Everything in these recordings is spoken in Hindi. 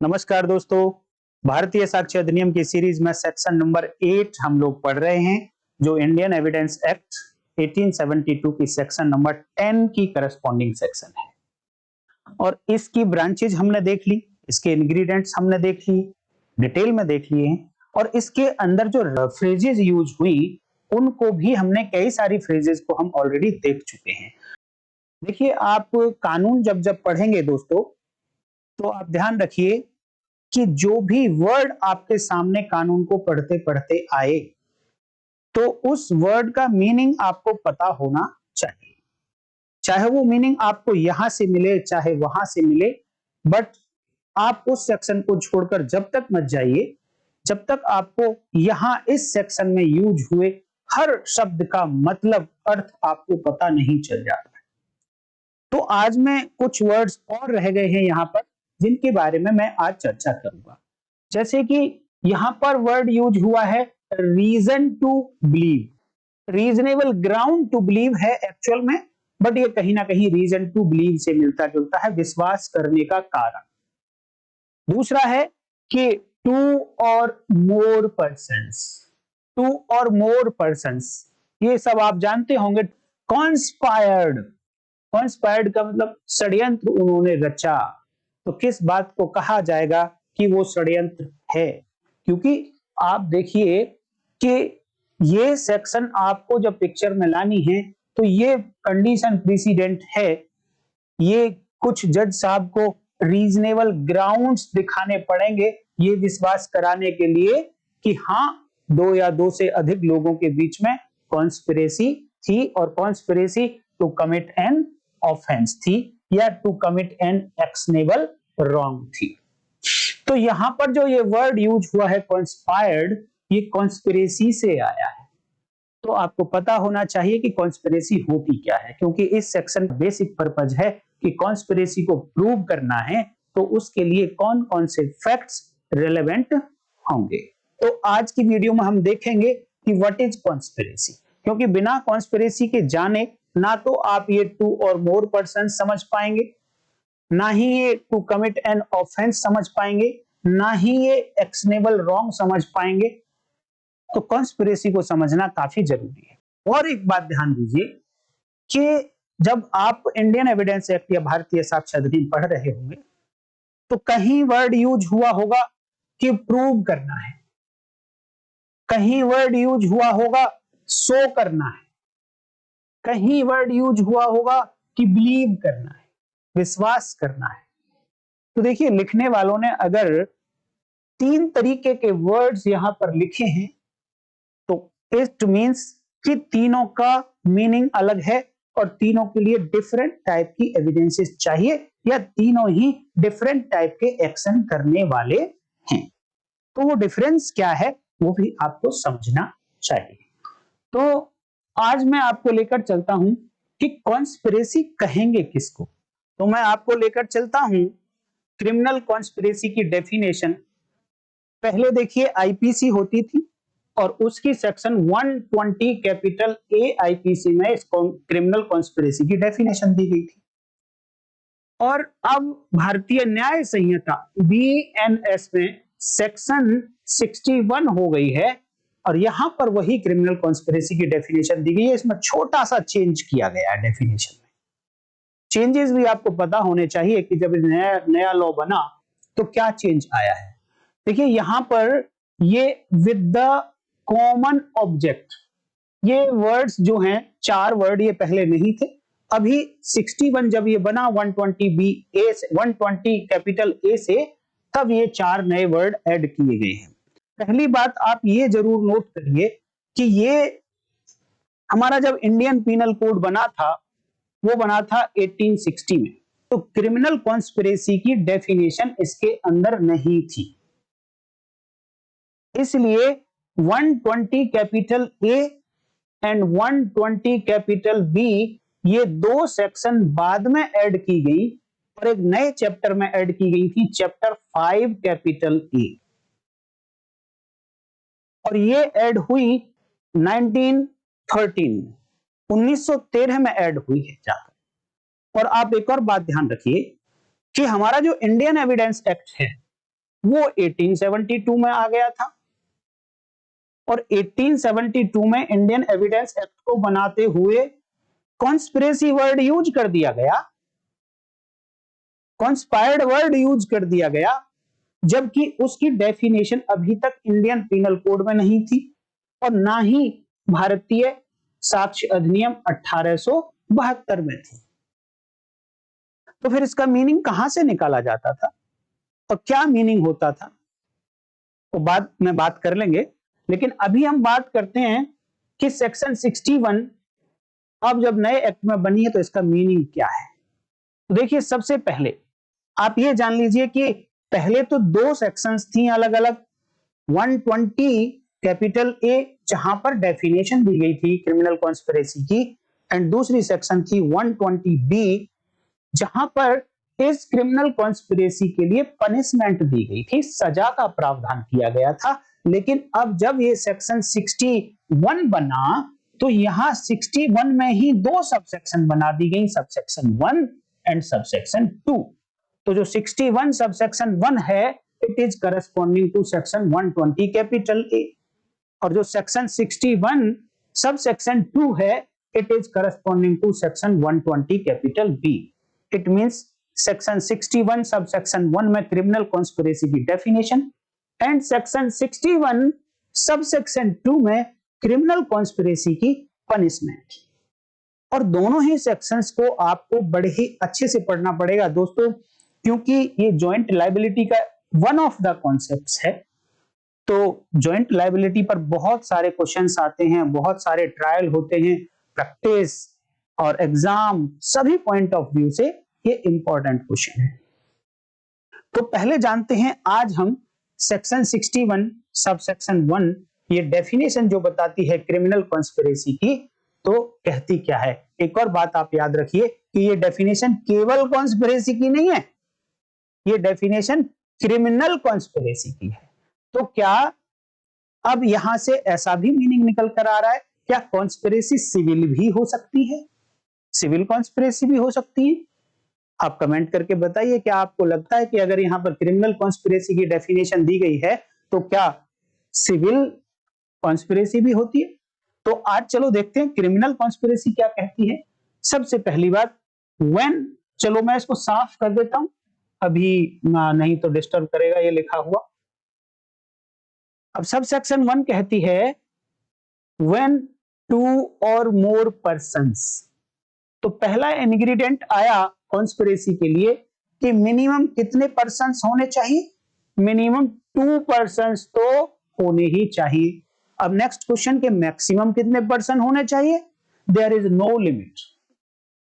नमस्कार दोस्तों, भारतीय साक्ष्य अधिनियम की सीरीज में सेक्शन नंबर 8 हम लोग पढ़ रहे हैं, जो इंडियन एविडेंस एक्ट 1872 की सेक्शन नंबर 10 की करस्पॉन्डिंग सेक्शन है। और इसकी ब्रांचेज हमने देख ली, इसके इंग्रेडिएंट्स हमने देख लिए, डिटेल में देख लिए हैं, और इसके अंदर जो फ्रेजेज यूज हुई उनको भी हमने कई सारी फ्रेजेज को हम ऑलरेडी देख चुके हैं। देखिए, आप कानून जब जब पढ़ेंगे दोस्तों, तो आप ध्यान रखिए कि जो भी वर्ड आपके सामने कानून को पढ़ते पढ़ते आए, तो उस वर्ड का मीनिंग आपको पता होना चाहिए। चाहे वो मीनिंग आपको यहां से मिले चाहे वहां से मिले, बट आप उस सेक्शन को छोड़कर जब तक मत जाइए जब तक आपको यहां इस सेक्शन में यूज हुए हर शब्द का मतलब, अर्थ आपको पता नहीं चल जाता है। तो आज मैं कुछ वर्ड्स और रह गए हैं यहां पर, जिनके बारे में मैं आज चर्चा करूंगा। जैसे कि यहां पर वर्ड यूज हुआ है reason to believe. Reasonable ground to believe है एक्चुअल में, बट ये कहीं ना कहीं रीजन टू बिलीव से मिलता जुलता है, विश्वास करने का कारण। दूसरा है कि to or more persons. To or more persons, ये सब आप जानते होंगे। कॉन्स्पायर्ड, कॉन्स्पायर्ड का मतलब षड्यंत्र उन्होंने रचा। तो किस बात को कहा जाएगा कि वो षड्यंत्र है? क्योंकि आप देखिए कि ये सेक्शन आपको जब पिक्चर में लानी है तो ये कंडीशन प्रेसिडेंट है। ये कुछ जज साहब को रीजनेबल ग्राउंड्स दिखाने पड़ेंगे ये विश्वास कराने के लिए कि हाँ, दो या दो से अधिक लोगों के बीच में कॉन्स्पिरेसी थी, और conspiracy to commit an offence थी, या to commit an actionable wrong थी। तो यहां पर जो ये वर्ड यूज हुआ है कॉन्स्पायर्ड, ये कॉन्स्पिरेसी से आया है। तो आपको पता होना चाहिए कि कॉन्स्पिरेसी होती क्या है, क्योंकि इस सेक्शन का बेसिक पर्पज है कि कॉन्स्पिरेसी को प्रूव करना है, तो उसके लिए कौन कौन से फैक्ट्स रिलेवेंट होंगे। तो आज की वीडियो में हम देखेंगे कि व्हाट इज कॉन्स्पिरेसी, क्योंकि बिना कॉन्स्पिरेसी के जाने ना तो आप ये टू और मोर पर्सन समझ पाएंगे, ना ही ये टू कमिट एन ऑफेंस समझ पाएंगे, ना ही ये एक्शनेबल रॉन्ग समझ पाएंगे। तो कॉन्स्पिरेसी को समझना काफी जरूरी है। और एक बात ध्यान दीजिए कि जब आप इंडियन एविडेंस एक्ट या भारतीय साक्ष्य अधिनियम पढ़ रहे होंगे, तो कहीं वर्ड यूज हुआ होगा कि प्रूव करना है, कहीं वर्ड यूज हुआ होगा शो करना है, कहीं वर्ड यूज हुआ होगा कि बिलीव करना है, विश्वास करना है। तो देखिए, लिखने वालों ने अगर तीन तरीके के वर्ड्स यहां पर लिखे हैं, तो इट मींस कि तीनों का मीनिंग अलग है और तीनों के लिए डिफरेंट टाइप की एविडेंसेस चाहिए, या तीनों ही डिफरेंट टाइप के एक्शन करने वाले हैं। तो वो डिफरेंस क्या है वो भी आपको समझना चाहिए। तो आज मैं आपको लेकर चलता हूं कि कॉन्स्पिरेसी कहेंगे किसको। तो मैं आपको लेकर चलता हूं क्रिमिनल कॉन्स्पिरेसी की डेफिनेशन। पहले देखिए आईपीसी होती थी, और उसकी सेक्शन 120 कैपिटल ए आईपीसी में इस क्रिमिनल कॉन्स्पिरेसी की डेफिनेशन दी गई थी। और अब भारतीय न्याय संहिता बीएनएस में सेक्शन 61 हो गई है, और यहां पर वही क्रिमिनल कॉन्स्पिरेसी की डेफिनेशन दी गई है। इसमें छोटा सा चेंज किया गया है डेफिनेशन में। चेंजेस भी आपको पता होने चाहिए कि जब नया लॉ बना तो क्या चेंज आया है। देखिए, यहां पर ये विद द कॉमन ऑब्जेक्ट, ये वर्ड्स जो हैं, चार वर्ड ये पहले नहीं थे। अभी 61 जब ये बना 120 बी ए से, 120 कैपिटल ए से, तब ये चार नए वर्ड ऐड किए गए हैं। पहली बात आप ये जरूर नोट करिए कि ये हमारा जब इंडियन पीनल कोड बना था वो बना था 1860 में, तो क्रिमिनल कॉन्स्पिरेसी की डेफिनेशन इसके अंदर नहीं थी। इसलिए 120 capital A and 120 capital B, ये दो सेक्शन बाद में ऐड की गई और एक नए चैप्टर में ऐड की गई थी, चैप्टर 5 कैपिटल ए। और ये ऐड हुई 1913 में ऐड हुई है जाकर। और आप एक और बात ध्यान रखिए कि हमारा जो इंडियन एविडेंस एक्ट है वो 1872 में आ गया था और 1872 में इंडियन एविडेंस एक्ट को बनाते हुए कॉन्स्पिरेसी वर्ड यूज कर दिया गया, कॉन्स्पायर्ड वर्ड यूज कर दिया गया, जबकि उसकी डेफिनेशन अभी तक इंडियन पिनल कोड में नहीं थी और ना ही भारतीय साक्ष्य अधिनियम 1872 में थी। तो फिर इसका मीनिंग कहां से निकाला जाता था और क्या मीनिंग होता था, तो बाद में बात कर लेंगे। लेकिन अभी हम बात करते हैं कि सेक्शन 61 अब जब नए एक्ट में बनी है तो इसका मीनिंग क्या है। तो देखिए, सबसे पहले आप ये जान लीजिए कि पहले तो दो सेक्शंस थी अलग अलग, 120 कैपिटल ए जहां पर डेफिनेशन दी गई थी क्रिमिनल कॉन्स्पिरेसी की, एंड दूसरी सेक्शन थी 120 बी जहां पर इस क्रिमिनल कॉन्स्पिरेसी के लिए पनिशमेंट दी गई थी, सजा का प्रावधान किया गया था। लेकिन अब जब ये सेक्शन 61 बना तो यहां 61 में ही दो सबसेक्शन बना दी गई, सबसेक्शन 1 एंड सबसेक्शन 2। तो जो 61 सबसेक्शन 1 है it is corresponding to section 120 capital A, और जो सेक्शन 61 सबसेक्शन 2 है it is corresponding to section 120 capital B. It means section 61 subsection 1 में क्रिमिनल कॉन्स्पिरेसी की डेफिनेशन एंड सेक्शन 61 सबसेक्शन 2 में क्रिमिनल कॉन्स्पिरेसी की पनिशमेंट। और दोनों ही सेक्शंस को आपको बड़े ही अच्छे से पढ़ना पड़ेगा दोस्तों, क्योंकि ये जॉइंट लायबिलिटी का वन ऑफ द कॉन्सेप्ट्स है। तो जॉइंट लायबिलिटी पर बहुत सारे क्वेश्चंस आते हैं, बहुत सारे ट्रायल होते हैं, प्रैक्टिस और एग्जाम सभी पॉइंट ऑफ व्यू से ये इंपॉर्टेंट क्वेश्चन है। तो पहले जानते हैं आज हम सेक्शन 61 सबसेक्शन 1 ये डेफिनेशन जो बताती है क्रिमिनल कॉन्स्पिरेसी की, तो कहती क्या है। एक और बात आप याद रखिए कि ये डेफिनेशन केवल कॉन्स्पिरेसी की नहीं है, ये डेफिनेशन क्रिमिनल कॉन्स्पिरेसी की है। तो क्या अब यहां से ऐसा भी मीनिंग निकल कर आ रहा है, क्या कॉन्स्पिरेसी सिविल भी हो सकती है, सिविल कॉन्स्पिरेसी भी हो सकती है? आप कमेंट करके बताइए, क्या आपको लगता है कि अगर यहां पर क्रिमिनल कॉन्स्पिरेसी की डेफिनेशन दी गई है तो क्या सिविल कॉन्स्पिरेसी भी होती है? तो आज चलो देखते हैं क्रिमिनल कॉन्स्पिरेसी क्या कहती है। सबसे पहली बात व्हेन, चलो मैं इसको साफ कर देता हूं अभी नहीं तो डिस्टर्ब करेगा ये लिखा हुआ। अब सब सेक्शन 1 कहती है व्हेन 2 और मोर पर्सन्स। तो पहला इंग्रेडिएंट आया कॉन्स्पिरेसी के लिए कि मिनिमम कितने पर्सन्स होने चाहिए, मिनिमम 2 पर्सन्स तो होने ही चाहिए। अब नेक्स्ट क्वेश्चन के मैक्सिमम कितने पर्सन होने चाहिए, there is no limit,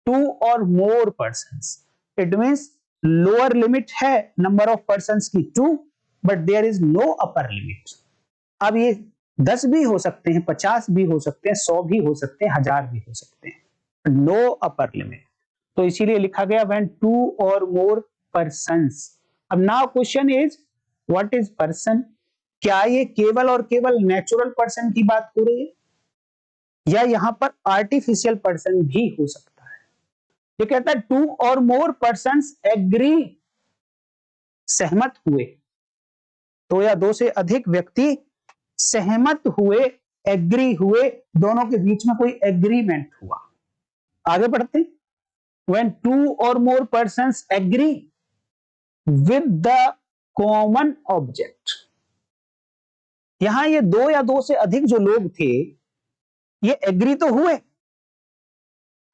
2 or more persons. It means lower limit है नंबर ऑफ पर्सन्स की 2, but there is no upper limit. अब ये 10 भी हो सकते हैं, 50 भी हो सकते हैं, 100 भी हो सकते हैं, 1000 भी हो सकते हैं, नो अपर लिमिट। तो इसीलिए लिखा गया व्हेन 2 और मोर पर्सन्स। अब now question is what is person, क्या ये केवल और केवल नेचुरल पर्सन की बात हो रही है या यहां पर आर्टिफिशियल पर्सन भी हो सकता है? ये कहता है 2 और मोर पर्सन्स एग्री, सहमत हुए, 2 या 2 से अधिक व्यक्ति सहमत हुए, एग्री हुए, दोनों के बीच में कोई एग्रीमेंट हुआ। आगे बढ़ते हैं, when 2 or more persons agree with the common object। यहां ये 2 या 2 से अधिक जो लोग थे ये एग्री तो हुए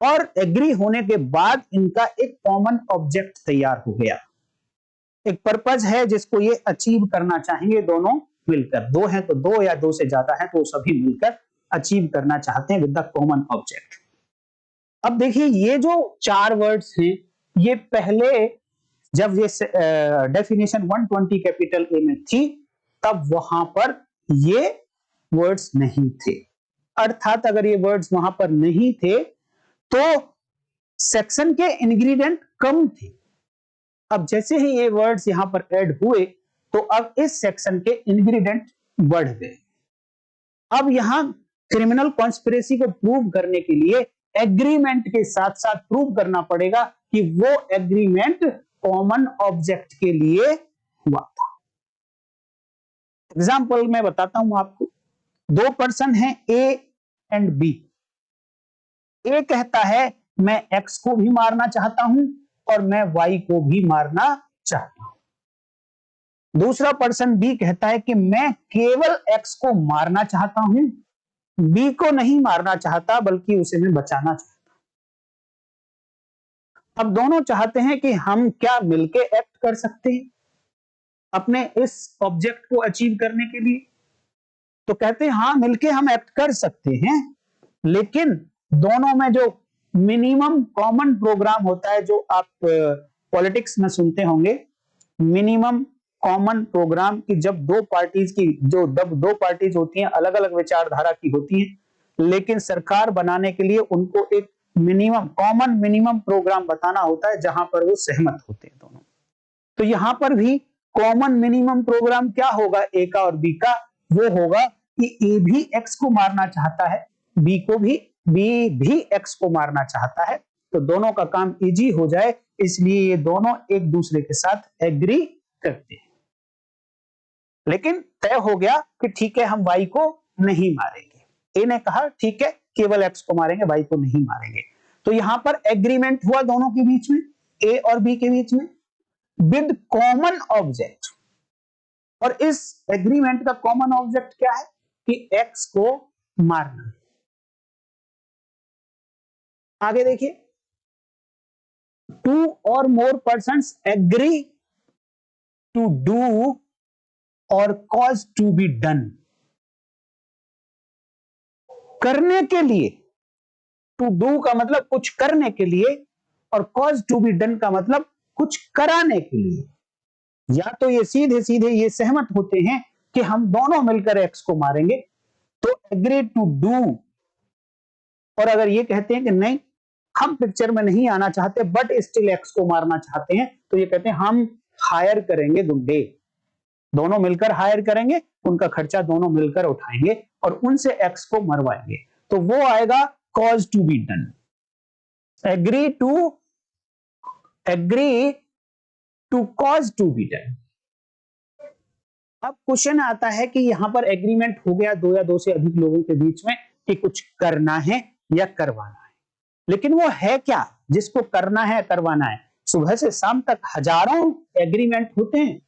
और एग्री होने के बाद इनका एक कॉमन ऑब्जेक्ट तैयार हो गया, एक पर्पज है जिसको ये अचीव करना चाहेंगे दोनों मिलकर, 2 हैं तो 2 या 2 से ज्यादा हैं तो सभी मिलकर अचीव करना चाहते हैं विद द कॉमन ऑब्जेक्ट। अब देखिए ये जो 4 वर्ड्स हैं ये पहले जब ये डेफिनेशन 120 कैपिटल ए में थी तब वहां पर ये वर्ड्स नहीं थे, अर्थात अगर ये वर्ड्स वहां पर नहीं थे तो सेक्शन के इंग्रेडिएंट कम थे। अब जैसे ही ये वर्ड्स यहां पर ऐड हुए तो अब इस सेक्शन के इंग्रेडिएंट बढ़ गए। अब यहां क्रिमिनल कॉन्स्पिरेसी को प्रूव करने के लिए एग्रीमेंट के साथ साथ प्रूव करना पड़ेगा कि वो एग्रीमेंट कॉमन ऑब्जेक्ट के लिए हुआ था। एग्जाम्पल मैं बताता हूं आपको। दो पर्सन हैं ए एंड बी। ए कहता है मैं एक्स को भी मारना चाहता हूं और मैं वाई को भी मारना चाहता हूं। दूसरा पर्सन बी कहता है कि मैं केवल एक्स को मारना चाहता हूं, बी को नहीं मारना चाहता बल्कि उसे मैं बचाना चाहता हूं। अब दोनों चाहते हैं कि हम क्या मिलके एक्ट कर सकते हैं अपने इस ऑब्जेक्ट को अचीव करने के लिए। तो कहते हैं हाँ मिलके हम एक्ट कर सकते हैं, लेकिन दोनों में जो मिनिमम कॉमन प्रोग्राम होता है, जो आप पॉलिटिक्स में सुनते होंगे, मिनिमम कॉमन प्रोग्राम, की जब दो पार्टीज की दो पार्टीज होती हैं अलग अलग विचारधारा की होती हैं, लेकिन सरकार बनाने के लिए उनको एक मिनिमम प्रोग्राम बताना होता है जहां पर वो सहमत होते हैं दोनों। तो यहां पर भी कॉमन मिनिमम प्रोग्राम क्या होगा ए का और बी का? वो होगा कि ए भी एक्स को मारना चाहता है, बी भी एक्स को मारना चाहता है, तो दोनों का काम इजी हो जाए, इसलिए ये दोनों एक दूसरे के साथ एग्री करते हैं। लेकिन तय हो गया कि ठीक है हम वाई को नहीं मारेंगे। ए ने कहा ठीक है केवल एक्स को मारेंगे, वाई को नहीं मारेंगे। तो यहां पर एग्रीमेंट हुआ दोनों के बीच में, ए और बी के बीच में, विद कॉमन ऑब्जेक्ट। और इस एग्रीमेंट का कॉमन ऑब्जेक्ट क्या है? कि एक्स को मारना। आगे देखिए, to or more persons agree to do और कॉज टू बी डन। करने के लिए, टू डू का मतलब कुछ करने के लिए, और कॉज टू बी डन का मतलब कुछ कराने के लिए। या तो ये सीधे सीधे ये सहमत होते हैं कि हम दोनों मिलकर एक्स को मारेंगे, तो एग्री टू डू। और अगर ये कहते हैं कि नहीं हम पिक्चर में नहीं आना चाहते बट स्टिल एक्स को मारना चाहते हैं, तो ये कहते हैं हम हायर करेंगे गुंडे, दोनों मिलकर हायर करेंगे, उनका खर्चा दोनों मिलकर उठाएंगे और उनसे एक्स को मरवाएंगे। तो वो आएगा cause to be done. Agree to cause to be done. अब क्वेश्चन आता है कि यहां पर एग्रीमेंट हो गया दो या दो से अधिक लोगों के बीच में कि कुछ करना है या करवाना है, लेकिन वो है क्या जिसको करना है करवाना है? सुबह से शाम तक हजारों एग्रीमेंट होते हैं।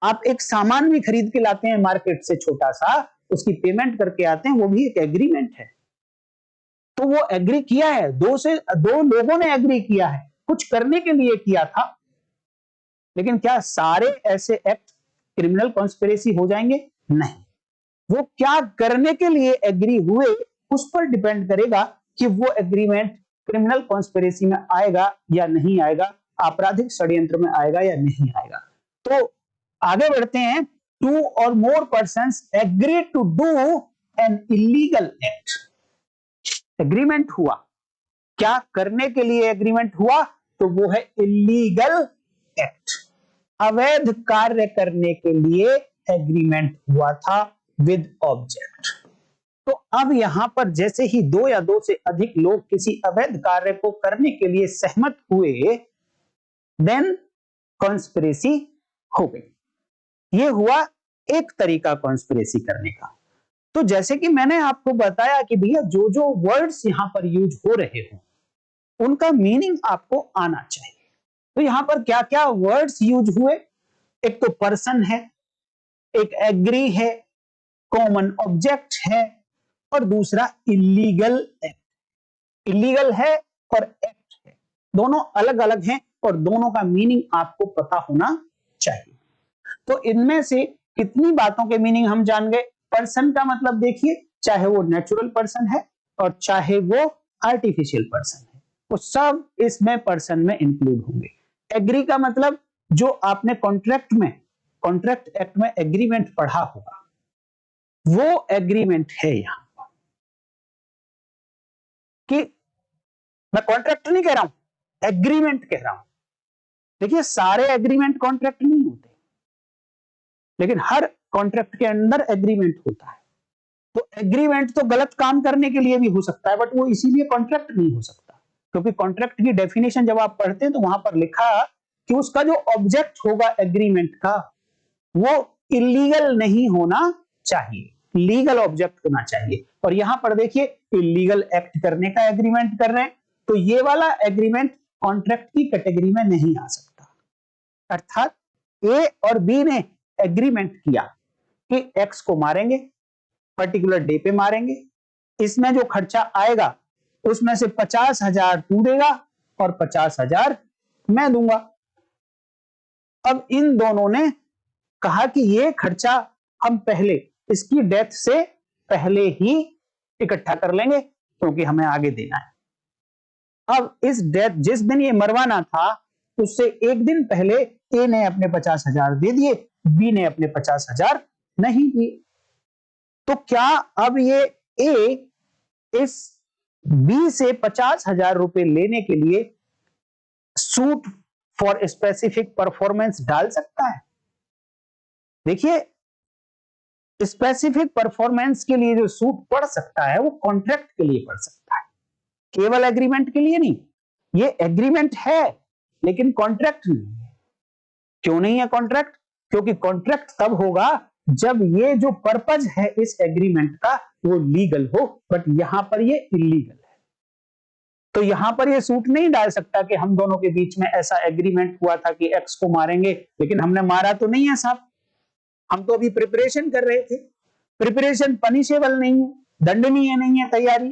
आप एक सामान भी खरीद के लाते हैं मार्केट से छोटा सा, उसकी पेमेंट करके आते हैं, वो भी एक एग्रीमेंट है। तो वो एग्री किया है, दो लोगों ने एग्री किया है, कुछ करने के लिए किया था। लेकिन क्या सारे ऐसे एक्ट क्रिमिनल कॉन्स्पिरेसी हो जाएंगे? नहीं, वो क्या करने के लिए एग्री हुए उस पर डिपेंड करेगा कि वो एग्रीमेंट क्रिमिनल कॉन्स्पिरेसी में आएगा या नहीं आएगा, आपराधिक षड्यंत्र में आएगा या नहीं आएगा। तो आगे बढ़ते हैं। Two or more persons agree to do an illegal act. Agreement हुआ, क्या करने के लिए एग्रीमेंट हुआ? तो वो है इलीगल एक्ट, अवैध कार्य करने के लिए एग्रीमेंट हुआ था विद ऑब्जेक्ट। तो अब यहां पर जैसे ही दो या दो से अधिक लोग किसी अवैध कार्य को करने के लिए सहमत हुए, देन कॉन्स्पिरेसी हो गई। यह हुआ एक तरीका कॉन्स्पिरेसी करने का। तो जैसे कि मैंने आपको बताया कि भैया जो जो वर्ड्स यहां पर यूज हो रहे हो उनका मीनिंग आपको आना चाहिए। तो यहां पर क्या क्या वर्ड्स यूज हुए? एक तो पर्सन है, एक एग्री है, कॉमन ऑब्जेक्ट है, और दूसरा इलीगल एक्ट। इलीगल है और एक्ट है, दोनों अलग अलग हैं और दोनों का मीनिंग आपको पता होना चाहिए। तो इनमें से कितनी बातों के मीनिंग हम जान गए? पर्सन का मतलब देखिए, चाहे वो नेचुरल पर्सन है और चाहे वो आर्टिफिशियल पर्सन है, वो सब इसमें पर्सन में इंक्लूड होंगे। एग्री का मतलब जो आपने कॉन्ट्रैक्ट एक्ट में एग्रीमेंट पढ़ा होगा, वो एग्रीमेंट है यहां पर। कि मैं कॉन्ट्रैक्ट नहीं कह रहा हूं, एग्रीमेंट कह रहा हूं। देखिए सारे एग्रीमेंट कॉन्ट्रैक्ट नहीं होते, लेकिन हर कॉन्ट्रैक्ट के अंदर एग्रीमेंट होता है। तो एग्रीमेंट तो गलत काम करने के लिए भी हो सकता है, बट वो इसीलिए कॉन्ट्रैक्ट नहीं हो सकता, क्योंकि कॉन्ट्रैक्ट की डेफिनेशन जब आप पढ़ते हैं तो वहां पर लिखा कि उसका जो ऑब्जेक्ट होगा एग्रीमेंट का, वो इलीगल नहीं होना चाहिए, लीगल ऑब्जेक्ट होना चाहिए। और यहां पर देखिए इलीगल एक्ट करने का एग्रीमेंट कर रहे हैं, तो ये वाला एग्रीमेंट कॉन्ट्रैक्ट की कैटेगरी में नहीं आ सकता। अर्थात ए और बी ने एग्रीमेंट किया कि एक्स को मारेंगे, पर्टिकुलर डे पे मारेंगे, इसमें जो खर्चा आएगा उसमें से 50,000 तू देगा और 50,000 मैं दूंगा। अब इन दोनों ने कहा कि ये खर्चा हम पहले इसकी डेथ से पहले ही इकट्ठा कर लेंगे क्योंकि हमें आगे देना है। अब इस डेथ जिस दिन ये मरवाना था उससे एक दिन पहले ए ने अपने 50,000 दे दिए, बी ने अपने 50,000 नहीं दिए। तो क्या अब ये ए इस बी से 50,000 रुपए लेने के लिए सूट फॉर स्पेसिफिक परफॉर्मेंस डाल सकता है? देखिए स्पेसिफिक परफॉर्मेंस के लिए जो सूट पड़ सकता है वो कॉन्ट्रैक्ट के लिए पड़ सकता है, केवल एग्रीमेंट के लिए नहीं। ये एग्रीमेंट है लेकिन कॉन्ट्रैक्ट नहीं है। क्यों नहीं है कॉन्ट्रैक्ट? क्योंकि कॉन्ट्रैक्ट तब होगा जब ये जो पर्पज है इस एग्रीमेंट का वो लीगल हो, बट यहां पर ये इलीगल है। तो यहां पर ये सूट नहीं डाल सकता कि हम दोनों के बीच में ऐसा एग्रीमेंट हुआ था कि एक्स को मारेंगे लेकिन हमने मारा तो नहीं है साहब, हम तो अभी प्रिपरेशन कर रहे थे। प्रिपरेशन पनिशेबल नहीं है, दंडनीय नहीं है तैयारी,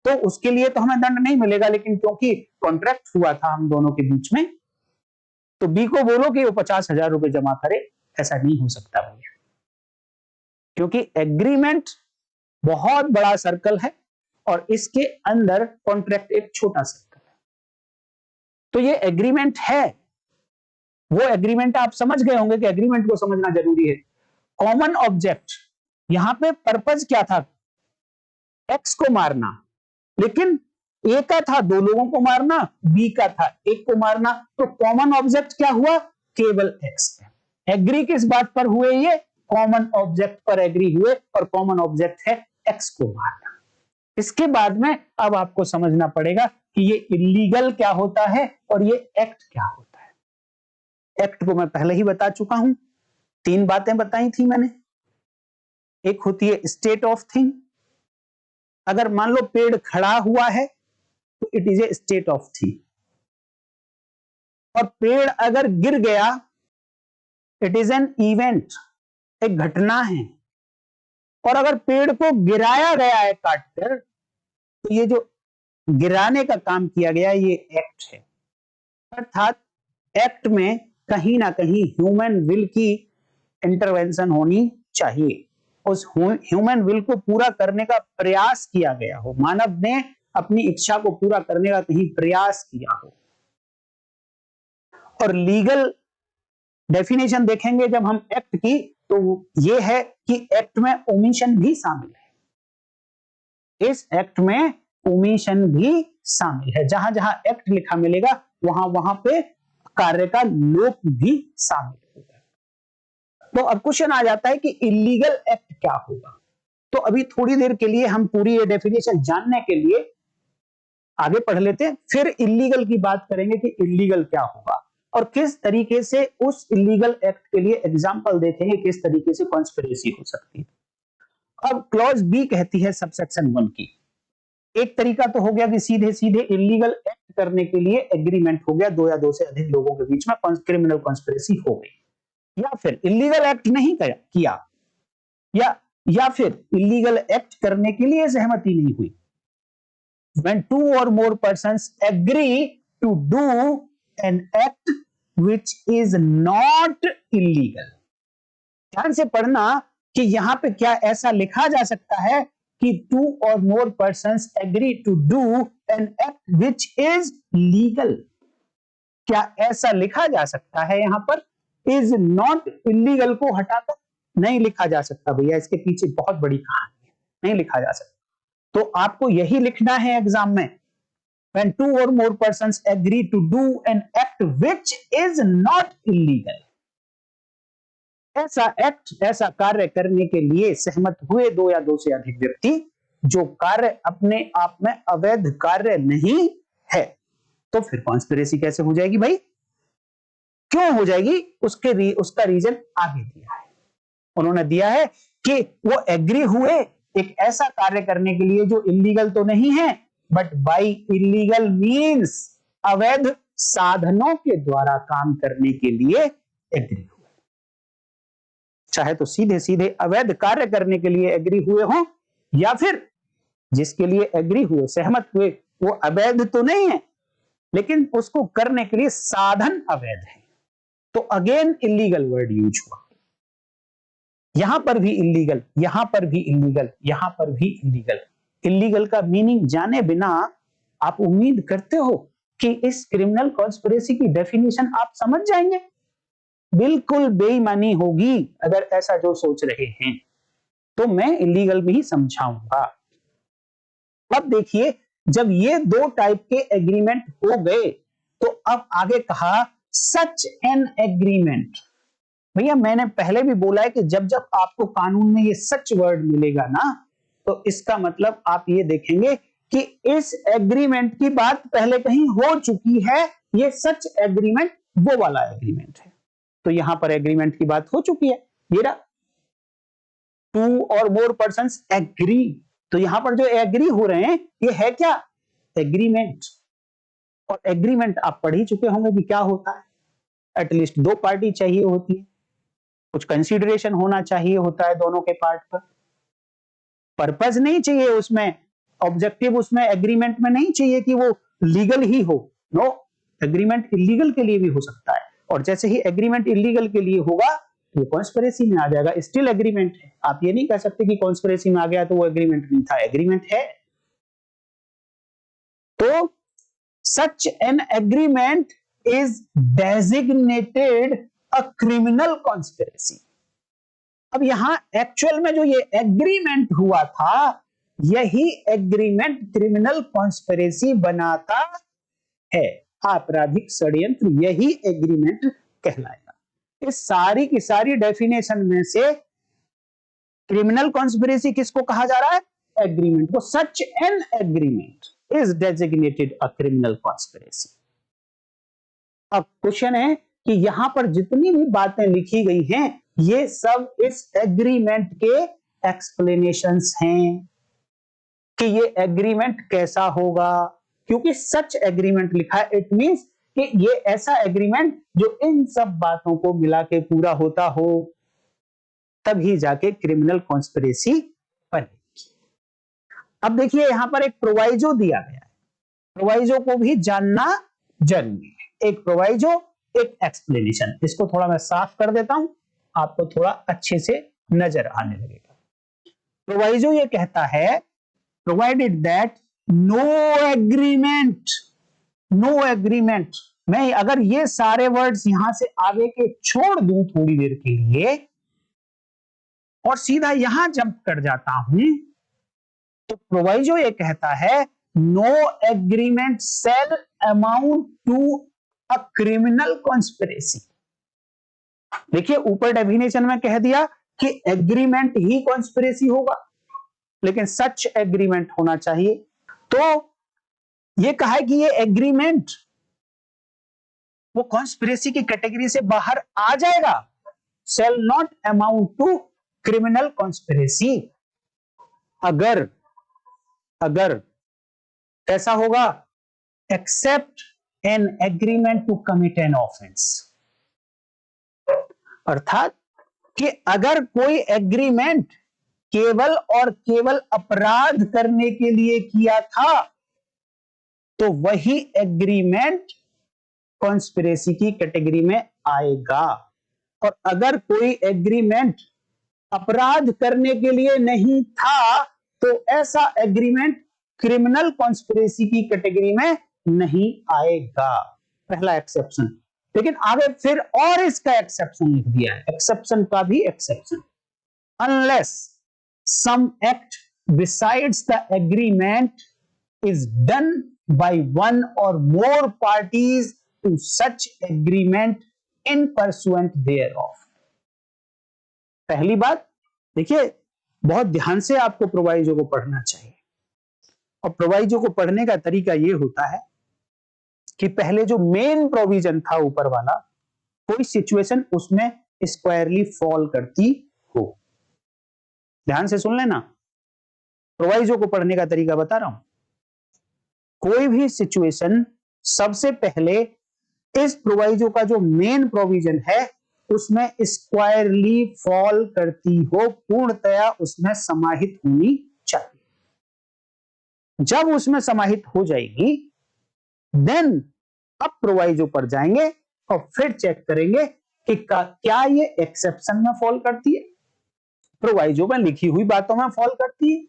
तो उसके लिए तो हमें दंड नहीं मिलेगा। लेकिन क्योंकि कॉन्ट्रैक्ट हुआ था हम दोनों के बीच में, तो बी को बोलो कि वो 50,000 रुपए जमा करे, ऐसा नहीं हो सकता भैया, क्योंकि एग्रीमेंट बहुत बड़ा सर्कल है और इसके अंदर कॉन्ट्रैक्ट एक छोटा सर्कल है। तो ये एग्रीमेंट है, वो एग्रीमेंट आप समझ गए होंगे कि एग्रीमेंट को समझना जरूरी है। कॉमन ऑब्जेक्ट, यहां पे पर्पज क्या था? एक्स को मारना, लेकिन ए का था 2 लोगों को मारना, बी का था 1 को मारना, तो कॉमन ऑब्जेक्ट क्या हुआ? केवल एक्स। एग्री किस बात पर हुए? ये कॉमन ऑब्जेक्ट पर एग्री हुए और कॉमन ऑब्जेक्ट है एक्स को मारना। इसके बाद में अब आपको समझना पड़ेगा कि ये इलीगल क्या होता है और ये एक्ट क्या होता है। एक्ट को मैं पहले ही बता चुका हूं, 3 बातें बताई थी मैंने। एक होती है स्टेट ऑफ थिंग, अगर मान लो पेड़ खड़ा हुआ है तो it is a state of thing, और पेड़ अगर गिर गया इट इज एन इवेंट, एक घटना है। और अगर पेड़ को गिराया गया है काटकर, तो ये जो गिराने का काम किया गया ये एक्ट है। अर्थात एक्ट में कहीं ना कहीं ह्यूमन विल की इंटरवेंशन होनी चाहिए, उस ह्यूमन विल को पूरा करने का प्रयास किया गया हो, मानव ने अपनी इच्छा को पूरा करने का कहीं प्रयास किया हो। और लीगल डेफिनेशन देखेंगे जब हम एक्ट की, तो ये है कि एक्ट में ओमिशन भी शामिल है। इस एक्ट में ओमिशन भी शामिल है, जहां जहां एक्ट लिखा मिलेगा वहां वहां पे कार्य का लोप भी शामिल होगा। तो अब क्वेश्चन आ जाता है कि इलीगल एक्ट क्या होगा। तो अभी थोड़ी देर के लिए हम पूरी ये डेफिनेशन जानने के लिए आगे पढ़ लेते हैं, फिर इलीगल की बात करेंगे कि इलीगल क्या होगा और किस तरीके से उस इलीगल एक्ट के लिए एग्जाम्पल देखेंगे, किस तरीके से कॉन्स्पिरेसी हो सकती है। अब क्लॉज बी कहती है सबसेक्शन 1 की, एक तरीका तो हो गया कि सीधे सीधे इलीगल एक्ट करने के लिए एग्रीमेंट हो गया, 2 या 2 से अधिक लोगों के बीच में क्रिमिनल कॉन्स्पिरेसी हो गई, या फिर इलीगल एक्ट नहीं किया, या फिर इलीगल एक्ट करने के लिए सहमति नहीं हुई। When 2 or more persons agree to do an act which is not illegal। ध्यान से पढ़ना कि यहां पे क्या ऐसा लिखा जा सकता है कि 2 or more persons agree to do an act which is legal। क्या ऐसा लिखा जा सकता है? यहां पर is not illegal को हटाकर नहीं लिखा जा सकता भैया, इसके पीछे बहुत बड़ी कहानी है, नहीं लिखा जा सकता। तो आपको यही लिखना है एग्जाम में, when 2 or more persons agree to do an act which is not illegal। ऐसा एक्ट, ऐसा कार्य करने के लिए सहमत हुए 2 या 2 से अधिक व्यक्ति, जो कार्य अपने आप में अवैध कार्य नहीं है, तो फिर कॉन्स्पिरेसी कैसे हो जाएगी भाई? क्यों हो जाएगी? उसका रीजन आगे दिया है। उन्होंने दिया है कि वो एग्री हुए एक ऐसा कार्य करने के लिए जो इलीगल तो नहीं है, बट बाय इलीगल मीन्स अवैध साधनों के द्वारा काम करने के लिए एग्री हुए। चाहे तो सीधे सीधे अवैध कार्य करने के लिए एग्री हुए हों, या फिर जिसके लिए एग्री हुए, सहमत हुए, वो अवैध तो नहीं है लेकिन उसको करने के लिए साधन अवैध है, तो अगेन इलीगल वर्ड यूज हुआ। यहां पर भी इलीगल, यहां पर भी इलीगल, यहां पर भी इलीगल। इलीगल का मीनिंग जाने बिना आप उम्मीद करते हो कि इस क्रिमिनल कॉन्स्पिरेसी की डेफिनेशन आप समझ जाएंगे? बिल्कुल बेईमानी होगी अगर ऐसा जो सोच रहे हैं। तो मैं इलीगल में ही समझाऊंगा। अब देखिए, जब ये दो टाइप के एग्रीमेंट हो गए तो अब आगे कहा सच एन एग्रीमेंट। भैया मैंने पहले भी बोला है कि जब जब आपको कानून में ये सच वर्ड मिलेगा ना, तो इसका मतलब आप ये देखेंगे कि इस एग्रीमेंट की बात पहले कहीं हो चुकी है, ये सच एग्रीमेंट वो वाला एग्रीमेंट है। तो यहां पर एग्रीमेंट की बात हो चुकी है, ये रहा, to or more persons agree. तो यहां पर जो एग्री हो रहे हैं ये है क्या? एग्रीमेंट। और एग्रीमेंट आप पढ़ ही चुके होंगे कि क्या होता है। एटलीस्ट दो पार्टी चाहिए होती है, कुछ कंसीडरेशन होना चाहिए होता है दोनों के पार्ट पर, पर्पस नहीं चाहिए उसमें, ऑब्जेक्टिव उसमें एग्रीमेंट में नहीं चाहिए कि वो लीगल ही हो। नो, एग्रीमेंट इलीगल के लिए भी हो सकता है, और जैसे ही एग्रीमेंट इलीगल के लिए होगा तो वो कॉन्स्पिरेसी में आ जाएगा। स्टिल एग्रीमेंट है, आप ये नहीं कह सकते कि कॉन्स्पिरेसी में आ गया तो वो एग्रीमेंट नहीं था, एग्रीमेंट है। तो such an agreement is designated a criminal conspiracy. अब यहां एक्चुअल में जो ये एग्रीमेंट हुआ था, यही एग्रीमेंट क्रिमिनल कॉन्स्पिरेसी बनाता है। आपराधिक षड्यंत्र यही एग्रीमेंट कहलाएगा। इस सारी की सारी डेफिनेशन में से क्रिमिनल कॉन्स्पिरेसी किसको कहा जा रहा है? एग्रीमेंट को। Such an agreement is designated a criminal conspiracy. अब क्वेश्चन है कि यहां पर जितनी भी बातें लिखी गई हैं, ये सब इस एग्रीमेंट के एक्सप्लेनेशंस हैं कि ये एग्रीमेंट कैसा होगा। क्योंकि सच एग्रीमेंट लिखा है, इट मींस कि ये ऐसा एग्रीमेंट जो इन सब बातों को मिला के पूरा होता हो, तभी जाके क्रिमिनल कॉन्स्पिरेसी बनेगी। अब देखिए यहां पर एक प्रोवाइजो दिया गया है, प्रोवाइजो को भी जानना जरूरी है। एक प्रोवाइजो, एक एक्सप्लेनेशन। इसको थोड़ा मैं साफ कर देता हूं, आपको थोड़ा अच्छे से नजर आने लगेगा। प्रोवाइजो ये कहता है, provided that no agreement, no agreement. मैं अगर ये सारे वर्ड्स यहां से आगे के छोड़ दूं थोड़ी देर के लिए और सीधा यहां जंप कर जाता हूं, तो प्रोवाइजो ये कहता है no agreement shall amount to a criminal conspiracy. देखिए ऊपर डेफिनेशन में कह दिया कि एग्रीमेंट ही कॉन्स्पिरेसी होगा, लेकिन सच एग्रीमेंट होना चाहिए। तो ये कहा है कि ये एग्रीमेंट वो कॉन्स्पिरेसी की कैटेगरी से बाहर आ जाएगा। Shall not amount to criminal conspiracy. अगर अगर ऐसा होगा, except an agreement to commit an offence. अर्थात कि अगर कोई एग्रीमेंट केवल और केवल अपराध करने के लिए किया था, तो वही एग्रीमेंट कॉन्स्पिरेसी की कैटेगरी में आएगा। और अगर कोई एग्रीमेंट अपराध करने के लिए नहीं था, तो ऐसा एग्रीमेंट क्रिमिनल कॉन्स्पिरेसी की कैटेगरी में नहीं आएगा। पहला एक्सेप्शन। लेकिन आगे फिर और इसका एक्सेप्शन लिख दिया है, एक्सेप्शन का भी exception. Unless some act besides the agreement is done by one or more parties to such agreement in pursuant thereof. पहली बात देखिए, बहुत ध्यान से आपको प्रोवाइजो को पढ़ना चाहिए। और प्रोवाइजो को पढ़ने का तरीका यह होता है कि पहले जो मेन प्रोविजन था ऊपर वाला, कोई सिचुएशन उसमें स्क्वायरली फॉल करती हो। ध्यान से सुन लेना, प्रोवाइजो को पढ़ने का तरीका बता रहा हूं। कोई भी सिचुएशन सबसे पहले इस प्रोवाइजो का जो मेन प्रोविजन है उसमें स्क्वायरली फॉल करती हो, पूर्णतया उसमें समाहित होनी चाहिए। जब उसमें समाहित हो जाएगी देन अब प्रोवाइजो पर जाएंगे और फिर चेक करेंगे कि क्या ये एक्सेप्शन में फॉल करती है, प्रोवाइजो में लिखी हुई बातों में फॉल करती है।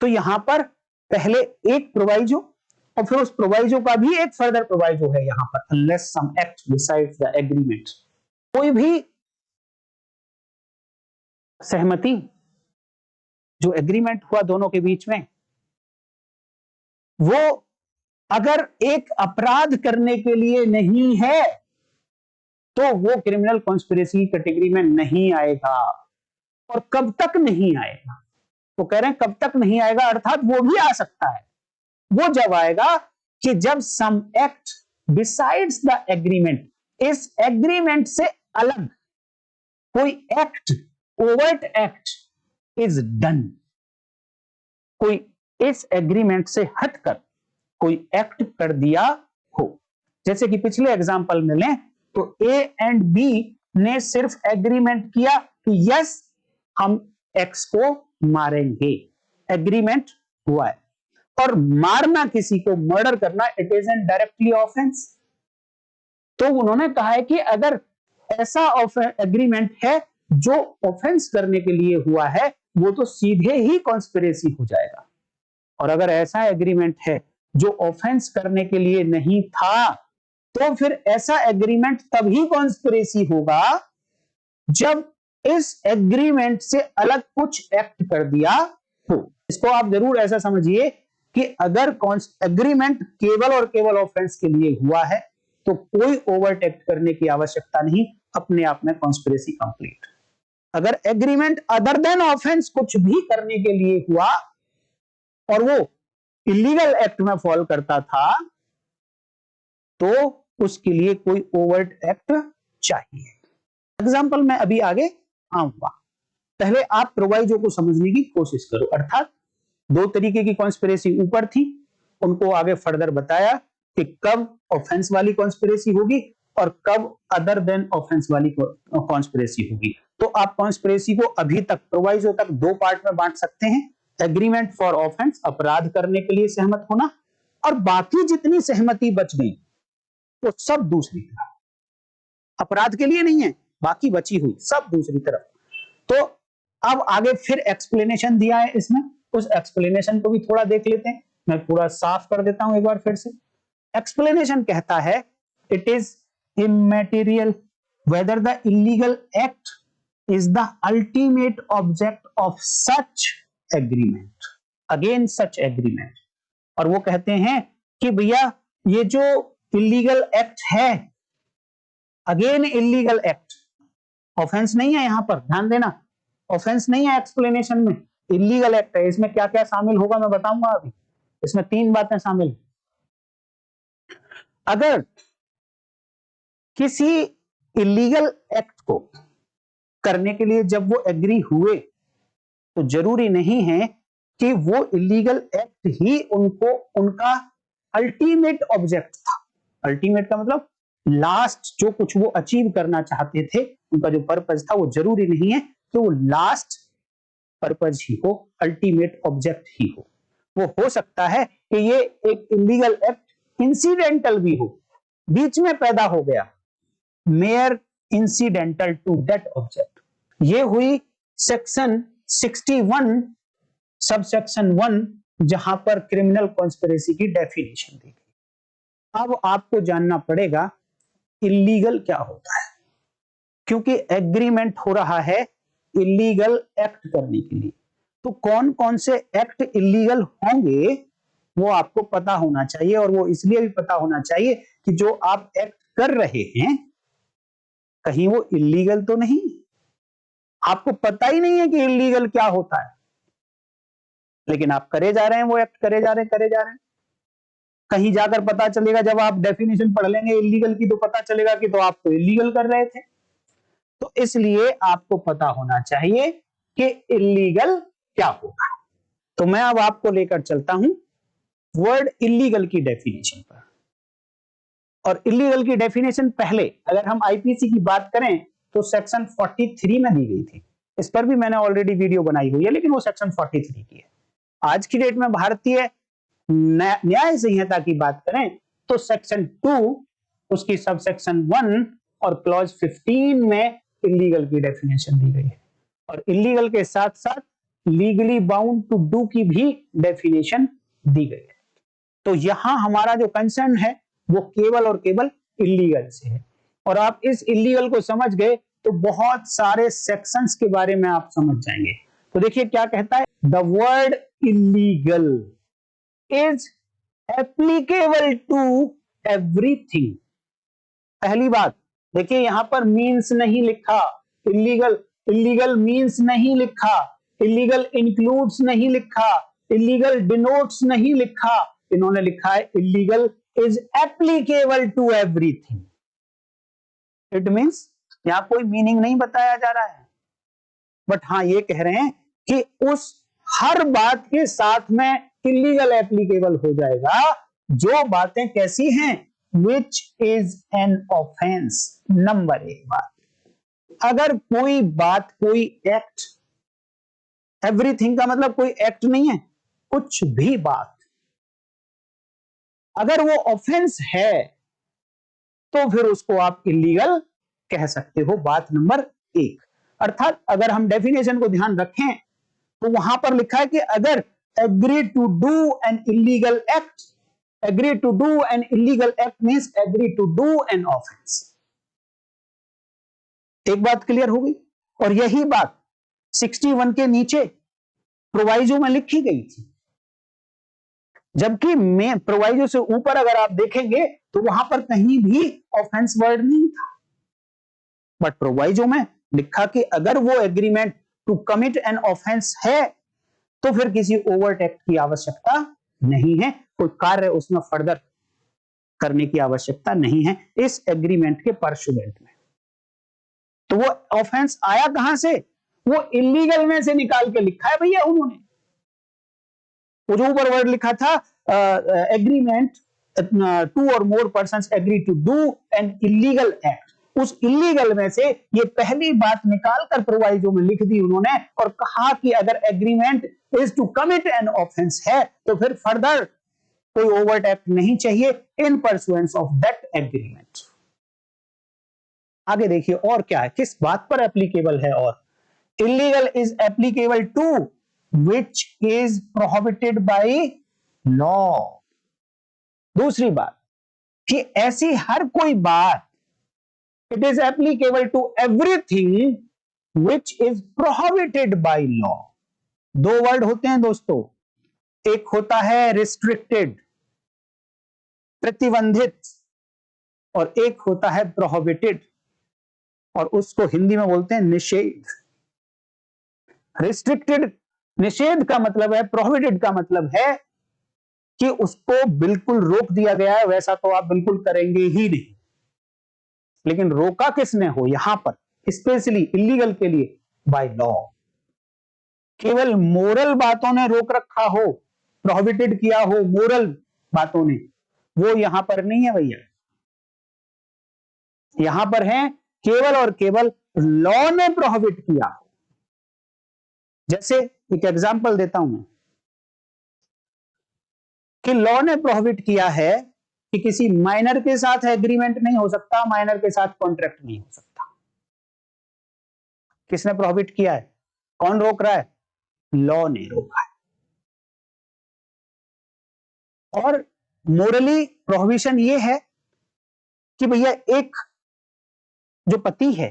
तो यहां पर पहले एक प्रोवाइजो और फिर उस प्रोवाइजो का भी एक फर्दर प्रोवाइजो है यहां पर, unless some act besides the agreement. कोई भी सहमति जो एग्रीमेंट हुआ दोनों के बीच में, वो अगर एक अपराध करने के लिए नहीं है तो वो क्रिमिनल कॉन्स्पिरेसी कैटेगरी में नहीं आएगा। और कब तक नहीं आएगा, वो कह रहे हैं कब तक नहीं आएगा, अर्थात वो भी आ सकता है। वो जब आएगा कि जब सम एक्ट बिसाइड्स द एग्रीमेंट, इस एग्रीमेंट से अलग कोई act, overt act is done, कोई इस एग्रीमेंट से हटकर कोई एक्ट कर दिया हो। जैसे कि पिछले एग्जांपल में लें तो ए एंड बी ने सिर्फ एग्रीमेंट किया कि यस हम एक्स को मारेंगे, एग्रीमेंट हुआ है। और मारना, किसी को मर्डर करना, it is an directly offence. तो उन्होंने कहा है कि अगर ऐसा एग्रीमेंट है जो ऑफेंस करने के लिए हुआ है वो तो सीधे ही कॉन्स्पिरेसी हो जाएगा। और अगर ऐसा एग्रीमेंट है जो ऑफेंस करने के लिए नहीं था तो फिर ऐसा एग्रीमेंट तभी कॉन्स्पिरेसी होगा जब इस एग्रीमेंट से अलग कुछ एक्ट कर दिया हो। इसको आप जरूर ऐसा समझिए कि अगर एग्रीमेंट केवल और केवल ऑफेंस के लिए हुआ है तो कोई ओवर्ट एक्ट करने की आवश्यकता नहीं, अपने आप में कॉन्स्पिरेसी कंप्लीट। अगर एग्रीमेंट अदर देन ऑफेंस कुछ भी करने के लिए हुआ और वो इलीगल एक्ट में फॉल करता था तो उसके लिए कोई ओवर्ट एक्ट चाहिए। एग्जाम्पल मैं अभी आगे आऊंगा, पहले आप प्रोवाइजो को समझने की कोशिश करो। अर्थात दो तरीके की कॉन्स्पिरेसी ऊपर थी, उनको आगे फर्दर बताया कि कब ऑफेंस वाली कॉन्स्पिरेसी होगी और कब अदर देन ऑफेंस वाली कॉन्स्पिरेसी होगी। तो आप कॉन्स्पिरेसी को अभी तक प्रोवाइजो तक दो पार्ट में बांट सकते हैं, एग्रीमेंट फॉर ऑफेंस, अपराध करने के लिए सहमत होना, और बाकी जितनी सहमति बच गई वो सब दूसरी तरफ, अपराध के लिए नहीं है, बाकी बची हुई सब दूसरी तरफ। तो अब आगे फिर एक्सप्लेनेशन दिया है इसमें, उस एक्सप्लेनेशन को भी थोड़ा देख लेते हैं। मैं पूरा साफ कर देता हूं एक बार फिर से। एक्सप्लेनेशन कहता है it is immaterial whether the illegal act is the ultimate object of such agreement, again such agreement। और वो कहते हैं कि भैया ये जो इलीगल एक्ट है, अगेन इलीगल एक्ट, ऑफेंस नहीं है, यहां पर ध्यान देना, ऑफेंस नहीं है एक्सप्लेनेशन में, इलीगल एक्ट है। इसमें क्या क्या शामिल होगा मैं बताऊंगा अभी। इसमें तीन बातें शामिल। अगर किसी इलीगल एक्ट को करने के लिए जब वो एग्री हुए तो जरूरी नहीं है कि वो इलीगल एक्ट ही उनको उनका अल्टीमेट ऑब्जेक्ट था। अल्टीमेट का मतलब लास्ट, जो कुछ वो अचीव करना चाहते थे, उनका जो पर्पज था, वो जरूरी नहीं है कि वो लास्ट पर्पज ही हो, अल्टीमेट ऑब्जेक्ट ही हो। वो हो सकता है कि ये एक इलीगल एक्ट इंसिडेंटल भी हो, बीच में पैदा हो गया, mere incidental to that object. ये हुई सेक्शन 61 सबसेक्शन 1, जहां पर क्रिमिनल कॉन्स्पिरेसी की डेफिनेशन दी गई। अब आपको जानना पड़ेगा इलीगल क्या होता है, क्योंकि एग्रीमेंट हो रहा है इलीगल एक्ट करने के लिए। तो कौन कौन से एक्ट इलीगल होंगे वो आपको पता होना चाहिए, और वो इसलिए भी पता होना चाहिए कि जो आप एक्ट कर रहे हैं कहीं वो इलीगल तो नहीं। आपको पता ही नहीं है कि इलीगल क्या होता है, लेकिन आप करे जा रहे हैं, वो एक्ट करे जा रहे हैं। कहीं जाकर पता चलेगा, जब आप डेफिनेशन पढ़ लेंगे इलीगल की, तो पता चलेगा कि तो आप तो इलीगल कर रहे थे। तो इसलिए आपको पता होना चाहिए कि इलीगल क्या होगा। तो मैं अब आपको लेकर चलता हूं वर्ड इलीगल की डेफिनेशन पर। और इलीगल की डेफिनेशन पहले अगर हम आईपीसी की बात करें तो सेक्शन 43 में दी गई थी। इस पर भी मैंने ऑलरेडी वीडियो बनाई हुई है, लेकिन वो सेक्शन 43 की है। आज की डेट में भारतीय न्याय संहिता की बात करें तो सेक्शन 2 उसकी सब सेक्शन 1 और क्लॉज 15 में इलीगल की डेफिनेशन दी गई है। और इलीगल के साथ साथ लीगली बाउंड टू डू की भी डेफिनेशन दी गई है। तो यहां हमारा जो कंसर्न है वो केवल और केवल इलीगल से है। और आप इस इलीगल को समझ गए तो बहुत सारे सेक्शंस के बारे में आप समझ जाएंगे। तो देखिए क्या कहता है, the word illegal is applicable to everything. पहली बात देखिए, यहां पर मीन्स नहीं लिखा, इलीगल इलीगल मीन्स नहीं लिखा, इलीगल इंक्लूड्स नहीं लिखा, इलीगल डिनोट्स नहीं लिखा, इन्होंने लिखा है illegal is applicable to everything. It means यहां कोई मीनिंग नहीं बताया जा रहा है, बट हाँ ये कह रहे हैं कि उस हर बात के साथ में इलीगल एप्लीकेबल हो जाएगा जो बातें कैसी हैं, which is an offence. Number एक बात, अगर कोई बात कोई एक्ट, एवरीथिंग का मतलब कोई एक्ट नहीं है, कुछ भी बात अगर वो ऑफेंस है तो फिर उसको आप इलीगल कह सकते हो। बात नंबर एक। अर्थात अगर हम डेफिनेशन को ध्यान रखें तो वहां पर लिखा है कि अगर agree to do an illegal act, agree to do an illegal act means agree to do an offence. एक बात क्लियर हो गई। और यही बात 61 के नीचे प्रोवाइजो में लिखी गई थी, जबकि मैं प्रोवाइजो से ऊपर अगर आप देखेंगे तो वहां पर कहीं भी ऑफेंस वर्ड नहीं था, बट प्रोवाइजो में लिखा कि अगर वो agreement to commit an offence है तो फिर किसी ओवर्ट एक्ट की आवश्यकता नहीं है, कोई कार्य उसमें फर्दर करने की आवश्यकता नहीं है इस एग्रीमेंट के परसुएंट में। तो वो ऑफेंस आया कहां से, वो इलीगल में से निकाल के लिखा है भैया उन्होंने। वो जो ऊपर वर्ड लिखा था agreement two or more persons agree to do an illegal act, उस इलीगल में से ये पहली बात निकालकर प्रोवाइजो में लिख दी उन्होंने और कहा कि अगर agreement is to commit an offence है तो फिर फर्दर कोई ओवर्ट एक्ट नहीं चाहिए in pursuance of that agreement. आगे देखिए और क्या है, किस बात पर एप्लीकेबल है। और illegal is applicable to which is prohibited by law. दूसरी बात कि ऐसी हर कोई बात, it is applicable to everything which is prohibited by law. दो वर्ड होते हैं दोस्तों, एक होता है रिस्ट्रिक्टेड प्रतिबंधित और एक होता है प्रोहिबिटेड, और उसको हिंदी में बोलते हैं निषेध। रिस्ट्रिक्टेड निषेध का मतलब है, प्रोहिबिटेड का मतलब है कि उसको बिल्कुल रोक दिया गया है, वैसा तो आप बिल्कुल करेंगे ही नहीं। लेकिन रोका किसने हो, यहां पर स्पेशली इलीगल के लिए बाय लॉ। केवल मोरल बातों ने रोक रखा हो, प्रोहिबिटेड किया हो मोरल बातों ने, वो यहां पर नहीं है भैया। यहां पर है केवल और केवल लॉ ने प्रोहिबिट किया हो। जैसे एक एग्जांपल देता हूं मैं कि लॉ ने प्रोहिबिट किया है कि किसी माइनर के साथ एग्रीमेंट नहीं हो सकता, माइनर के साथ कॉन्ट्रैक्ट नहीं हो सकता। किसने प्रोहिबिट किया है, कौन रोक रहा है, लॉ ने रोका है। और मोरली प्रोहिबिशन ये है कि भैया एक जो पति है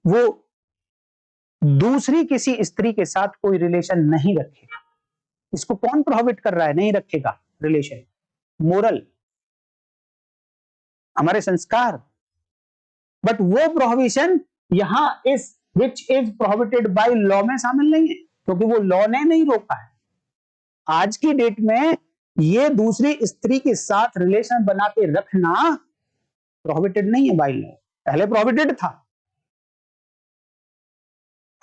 वो दूसरी किसी स्त्री के साथ कोई रिलेशन नहीं रखेगा। इसको कौन प्रोहिबिट कर रहा है, नहीं रखेगा रिलेशन, मोरल, हमारे संस्कार। बट वो प्रोहिबिशन यहां इस विच इज प्रोहिबिटेड बाय लॉ में शामिल नहीं है, क्योंकि वो लॉ ने नहीं रोका है। आज की डेट में ये दूसरी स्त्री के साथ रिलेशन बना के रखना प्रोहिबिटेड नहीं है बाय लॉ, पहले प्रोहिबिटेड था।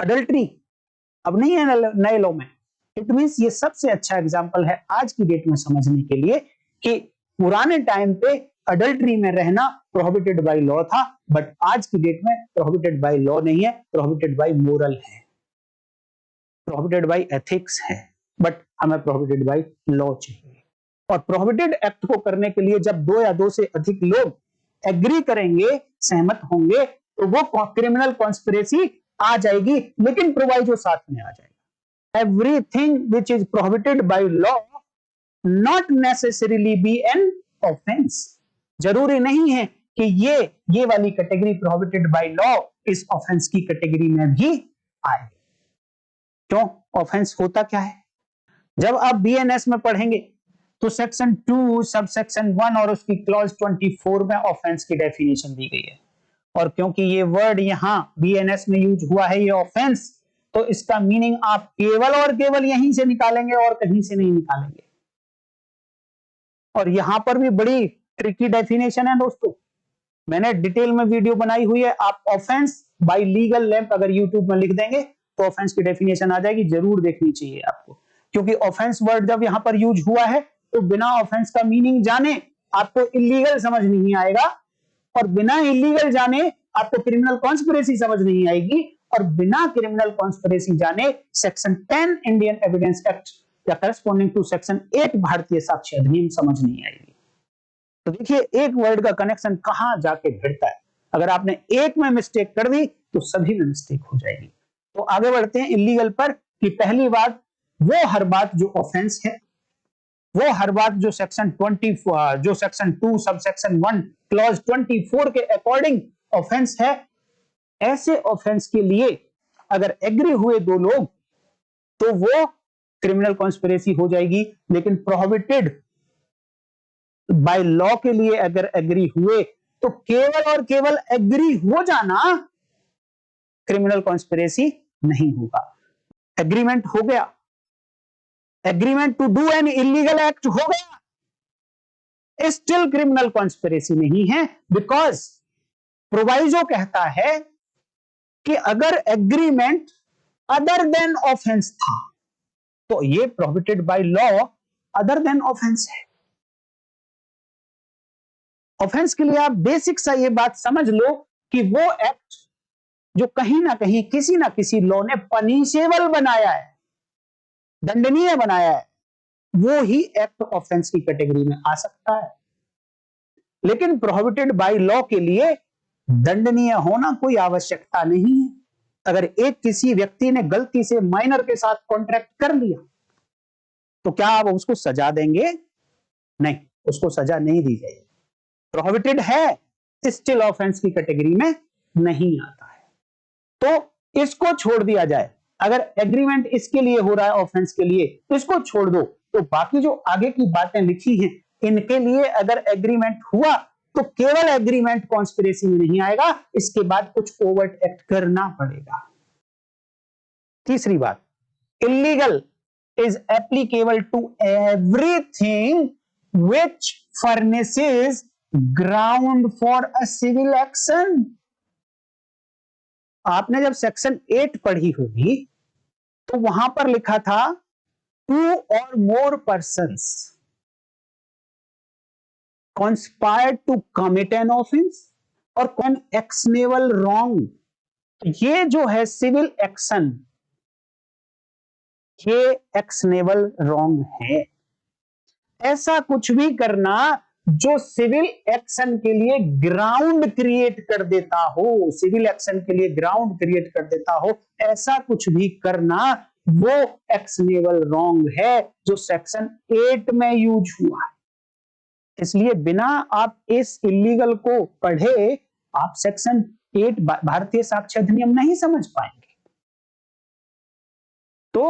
अडल्ट्री अब नहीं है नए लॉ में। इट मींस ये सबसे अच्छा एग्जांपल है आज की डेट में समझने के लिए कि पुराने टाइम पे अडल्ट्री में रहना प्रोहिबिटेड बाय लॉ था, बट आज की डेट में प्रोहिबिटेड बाय लॉ नहीं है, प्रोहिबिटेड बाय मोरल है, प्रोहिबिटेड बाय एथिक्स है, बट हमें प्रोहिबिटेड बाय लॉ चाहिए। और प्रोहिबिटेड एक्ट को करने के लिए जब दो या दो से अधिक लोग एग्री करेंगे, सहमत होंगे, तो वो क्रिमिनल कॉन्स्पिरेसी आ जाएगी, लेकिन प्रोवाइजो साथ में आ जाएगा। Everything which is prohibited by law not necessarily B an offence. जरूरी नहीं है कि ये वाली कैटेगरी प्रोहिबिटेड बाय लॉ इस ऑफेंस की कैटेगरी में भी आए। क्यों? ऑफेंस होता क्या है? जब आप बीएनएस में पढ़ेंगे तो सेक्शन 2 सब सेक्शन 1 और उसकी क्लॉज 24 में ऑफेंस की डेफिनेशन दी गई है। और क्योंकि ये वर्ड यहां बीएनएस में यूज हुआ है, ये ऑफेंस, तो इसका मीनिंग आप केवल और केवल यहीं से निकालेंगे और कहीं से नहीं निकालेंगे। और यहां पर भी बड़ी ट्रिकी डेफिनेशन है दोस्तों, मैंने डिटेल में वीडियो बनाई हुई है। आप ऑफेंस बाय लीगल लैंप अगर यूट्यूब में लिख देंगे तो ऑफेंस की डेफिनेशन आ जाएगी, जरूर देखनी चाहिए आपको। क्योंकि ऑफेंस वर्ड जब यहां पर यूज हुआ है तो बिना ऑफेंस का मीनिंग जाने आपको इलीगल समझ नहीं आएगा, और बिना इलीगल जाने आपको क्रिमिनल कॉन्स्पिरेसी समझ नहीं आएगी, और बिना क्रिमिनल कॉन्स्पिरेसी जाने सेक्शन 10 इंडियन एविडेंस एक्ट या करस्पॉन्डिंग टू सेक्शन 8 भारतीय साक्ष्य अधिनियम समझ नहीं आएगी। तो देखिए एक वर्ड का कनेक्शन कहां जाके भिड़ता है। अगर आपने एक में मिस्टेक कर दी तो सभी में मिस्टेक हो जाएगी। तो आगे बढ़ते हैं इलीगल पर, कि पहली बात वो हर बात जो ऑफेंस है, वो हर बात जो सेक्शन 2 सब सेक्शन 1 क्लॉज 24 के अकॉर्डिंग ऑफेंस है। ऐसे ऑफेंस के लिए अगर एग्री हुए दो लोग तो वो क्रिमिनल कॉन्स्पिरेसी हो जाएगी, लेकिन प्रोहिबिटेड बाय लॉ के लिए अगर एग्री हुए तो केवल और केवल एग्री हो जाना क्रिमिनल कॉन्स्पिरेसी नहीं होगा। एग्रीमेंट हो गया, agreement to do an illegal act हो गया, स्टिल क्रिमिनल कॉन्स्पिरेसी नहीं है, बिकॉज प्रोवाइजो कहता है कि अगर एग्रीमेंट अदर देन ऑफेंस था तो ये prohibited by law other than offence है। ऑफेंस के लिए आप बेसिक सा ये बात समझ लो कि वो एक्ट जो कहीं ना कहीं किसी ना किसी लॉ ने पनिशेबल बनाया है, दंडनीय बनाया है, वो ही एक्ट ऑफेंस की कैटेगरी में आ सकता है। लेकिन प्रोहिबिटेड बाय लॉ के लिए दंडनीय होना कोई आवश्यकता नहीं है। अगर एक किसी व्यक्ति ने गलती से माइनर के साथ कॉन्ट्रैक्ट कर लिया तो क्या आप उसको सजा देंगे? नहीं, उसको सजा नहीं दी जाएगी। प्रोहिबिटेड है, स्टिल ऑफेंस की कैटेगरी में नहीं आता है, तो इसको छोड़ दिया जाए। अगर एग्रीमेंट इसके लिए हो रहा है ऑफेंस के लिए, इसको छोड़ दो, तो बाकी जो आगे की बातें लिखी हैं इनके लिए अगर एग्रीमेंट हुआ तो केवल एग्रीमेंट कॉन्स्पिरेसी में नहीं आएगा, इसके बाद कुछ ओवर्ट एक्ट करना पड़ेगा। तीसरी बात, illegal is applicable to everything which furnishes ground for a civil action. आपने जब सेक्शन 8 पढ़ी होगी तो वहां पर लिखा था 2 or more persons conspired to commit an offense और an actionable wrong। ये जो है सिविल एक्शन, ये एक्शनेबल रॉन्ग है। ऐसा कुछ भी करना जो सिविल एक्शन के लिए ग्राउंड क्रिएट कर देता हो, सिविल एक्शन के लिए ग्राउंड क्रिएट कर देता हो, ऐसा कुछ भी करना वो एक्शनेबल रॉन्ग है जो सेक्शन 8 में यूज हुआ है। इसलिए बिना आप इस इलीगल को पढ़े आप सेक्शन 8 भारतीय साक्ष्य अधिनियम नहीं समझ पाएंगे। तो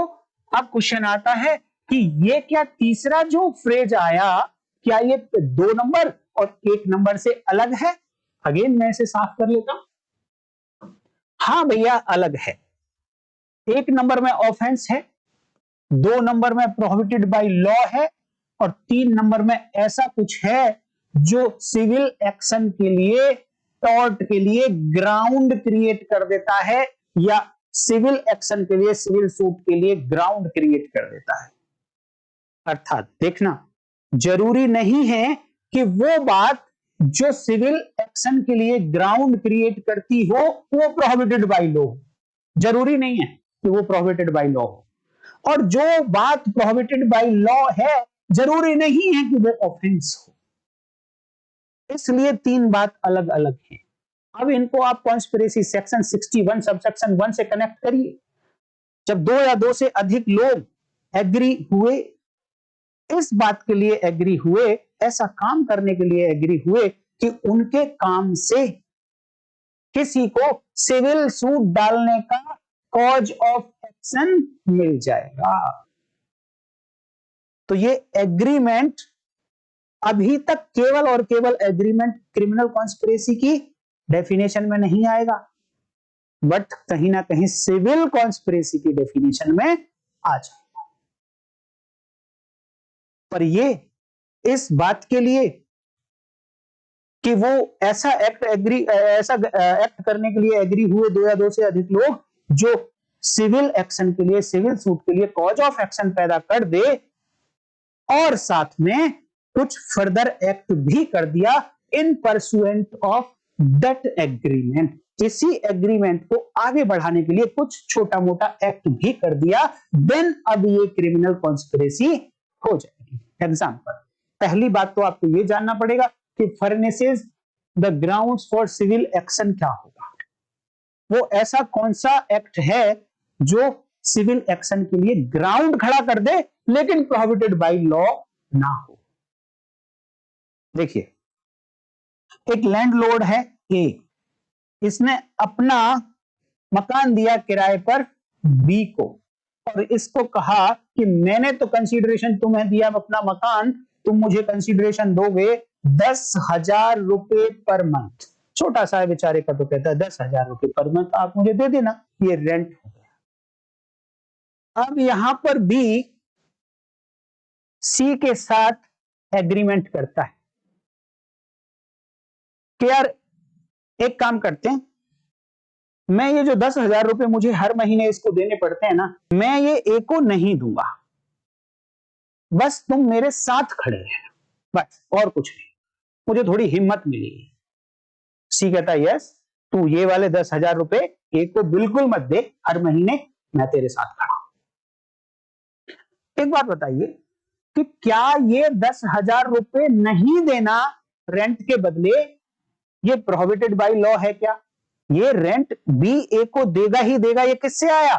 अब क्वेश्चन आता है कि ये क्या तीसरा जो फ्रेज आया, क्या ये 2 नंबर और 1 नंबर से अलग है? अगेन मैं इसे साफ कर लेता हूं। हाँ भैया अलग है। 1 नंबर में ऑफेंस है, 2 नंबर में प्रोहिबिटेड बाय लॉ है, और 3 नंबर में ऐसा कुछ है जो सिविल एक्शन के लिए, टॉर्ट के लिए ग्राउंड क्रिएट कर देता है या सिविल एक्शन के लिए, सिविल सूट के लिए ग्राउंड क्रिएट कर देता है। अर्थात देखना, जरूरी नहीं है कि वो बात जो सिविल एक्शन के लिए ग्राउंड क्रिएट करती हो वो प्रोहिबिटेड बाय लॉ, जरूरी नहीं है कि वो प्रोहिबिटेड बाय लॉ हो, और जो बात प्रोहिबिटेड बाय लॉ है जरूरी नहीं है कि वो ऑफेंस हो। इसलिए तीन बात अलग अलग है। अब इनको आप कॉन्स्पिरेसी सेक्शन 61 सबसेक्शन 1 से कनेक्ट करिए। जब दो या दो से अधिक लोग एग्री हुए, इस बात के लिए एग्री हुए, ऐसा काम करने के लिए एग्री हुए कि उनके काम से किसी को सिविल सूट डालने का कॉज ऑफ एक्शन मिल जाएगा, तो ये एग्रीमेंट अभी तक केवल और केवल एग्रीमेंट क्रिमिनल कॉन्स्पिरेसी की डेफिनेशन में नहीं आएगा, बट कहीं ना कहीं सिविल कॉन्स्पिरेसी की डेफिनेशन में आ जाएगा। पर ये इस बात के लिए कि वो ऐसा एक्ट करने के लिए एग्री हुए दो या दो से अधिक लोग जो सिविल एक्शन के लिए, सिविल सूट के लिए कॉज ऑफ एक्शन पैदा कर दे, और साथ में कुछ फर्दर एक्ट भी कर दिया इन परसुएंट ऑफ दैट एग्रीमेंट, इसी एग्रीमेंट को आगे बढ़ाने के लिए कुछ छोटा मोटा एक्ट भी कर दिया, देन अब ये क्रिमिनल कॉन्स्पिरेसी हो जाएगी। एग्जांपल, पहली बात तो आपको ये जानना पड़ेगा कि furnishes the grounds for civil action क्या होगा। वो ऐसा कौन सा एक्ट है जो सिविल एक्शन के लिए ग्राउंड खड़ा कर दे लेकिन प्रोहिबिटेड बाय लॉ ना हो। देखिए, एक लैंडलॉर्ड है ए, इसने अपना मकान दिया किराए पर बी को, और इसको कहा कि मैंने तो कंसीडरेशन तुम्हें दिया अपना मकान, तुम मुझे कंसीडरेशन दोगे 10,000 रुपए पर मंथ। छोटा सा है बेचारे का, तो कहता है 10,000 रुपए पर मंथ आप मुझे दे देना, ये रेंट हो गया। अब यहां पर बी सी के साथ एग्रीमेंट करता है कि यार एक काम करते हैं, मैं ये जो 10,000 रुपए मुझे हर महीने इसको देने पड़ते हैं ना, मैं ये ए को नहीं दूंगा, बस तुम मेरे साथ खड़े रहना, बस और कुछ नहीं, मुझे थोड़ी हिम्मत मिलेगी। सी कहता है यस, तू ये वाले 10,000 रुपए ए को बिल्कुल मत दे, हर महीने मैं तेरे साथ खड़ा हूं। एक बात बताइए कि क्या ये 10,000 रुपए नहीं देना रेंट के बदले ये प्रोहिबिटेड बाय लॉ है क्या? ये रेंट बी ए को देगा ही देगा। ये किससे आया?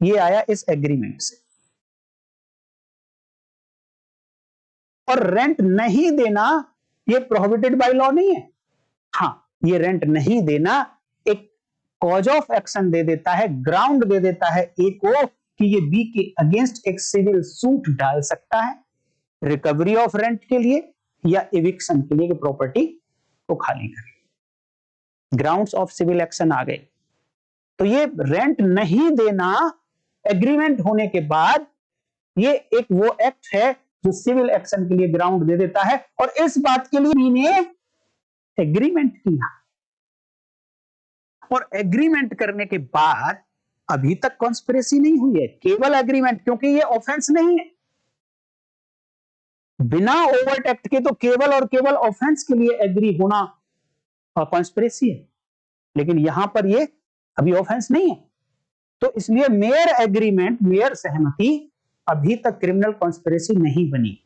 ये आया इस एग्रीमेंट से। और रेंट नहीं देना ये प्रोहिबिटेड बाय लॉ नहीं है। हाँ, ये रेंट नहीं देना एक कॉज ऑफ एक्शन दे देता है, ग्राउंड दे देता है ए को कि ये बी के अगेंस्ट एक सिविल सूट डाल सकता है रिकवरी ऑफ रेंट के लिए या एविक्शन के लिए, कि प्रॉपर्टी को खाली करें। ग्राउंड्स ऑफ सिविल एक्शन आ गए। तो ये रेंट नहीं देना एग्रीमेंट होने के बाद ये एक वो एक्ट है जो सिविल एक्शन के लिए ग्राउंड दे देता है, और इस बात के लिए ने एग्रीमेंट किया। और एग्रीमेंट करने के बाद अभी तक कॉन्स्पिरेसी नहीं हुई है, केवल एग्रीमेंट, क्योंकि ये ऑफेंस नहीं है। बिना ओवर्ट एक्ट के तो केवल और केवल ऑफेंस के लिए एग्री होना कॉन्स्पिरेसी है, लेकिन यहां पर ये अभी ऑफेंस नहीं है, तो इसलिए मेयर एग्रीमेंट, मेयर सहमति अभी तक क्रिमिनल कॉन्स्पिरेसी नहीं बनी।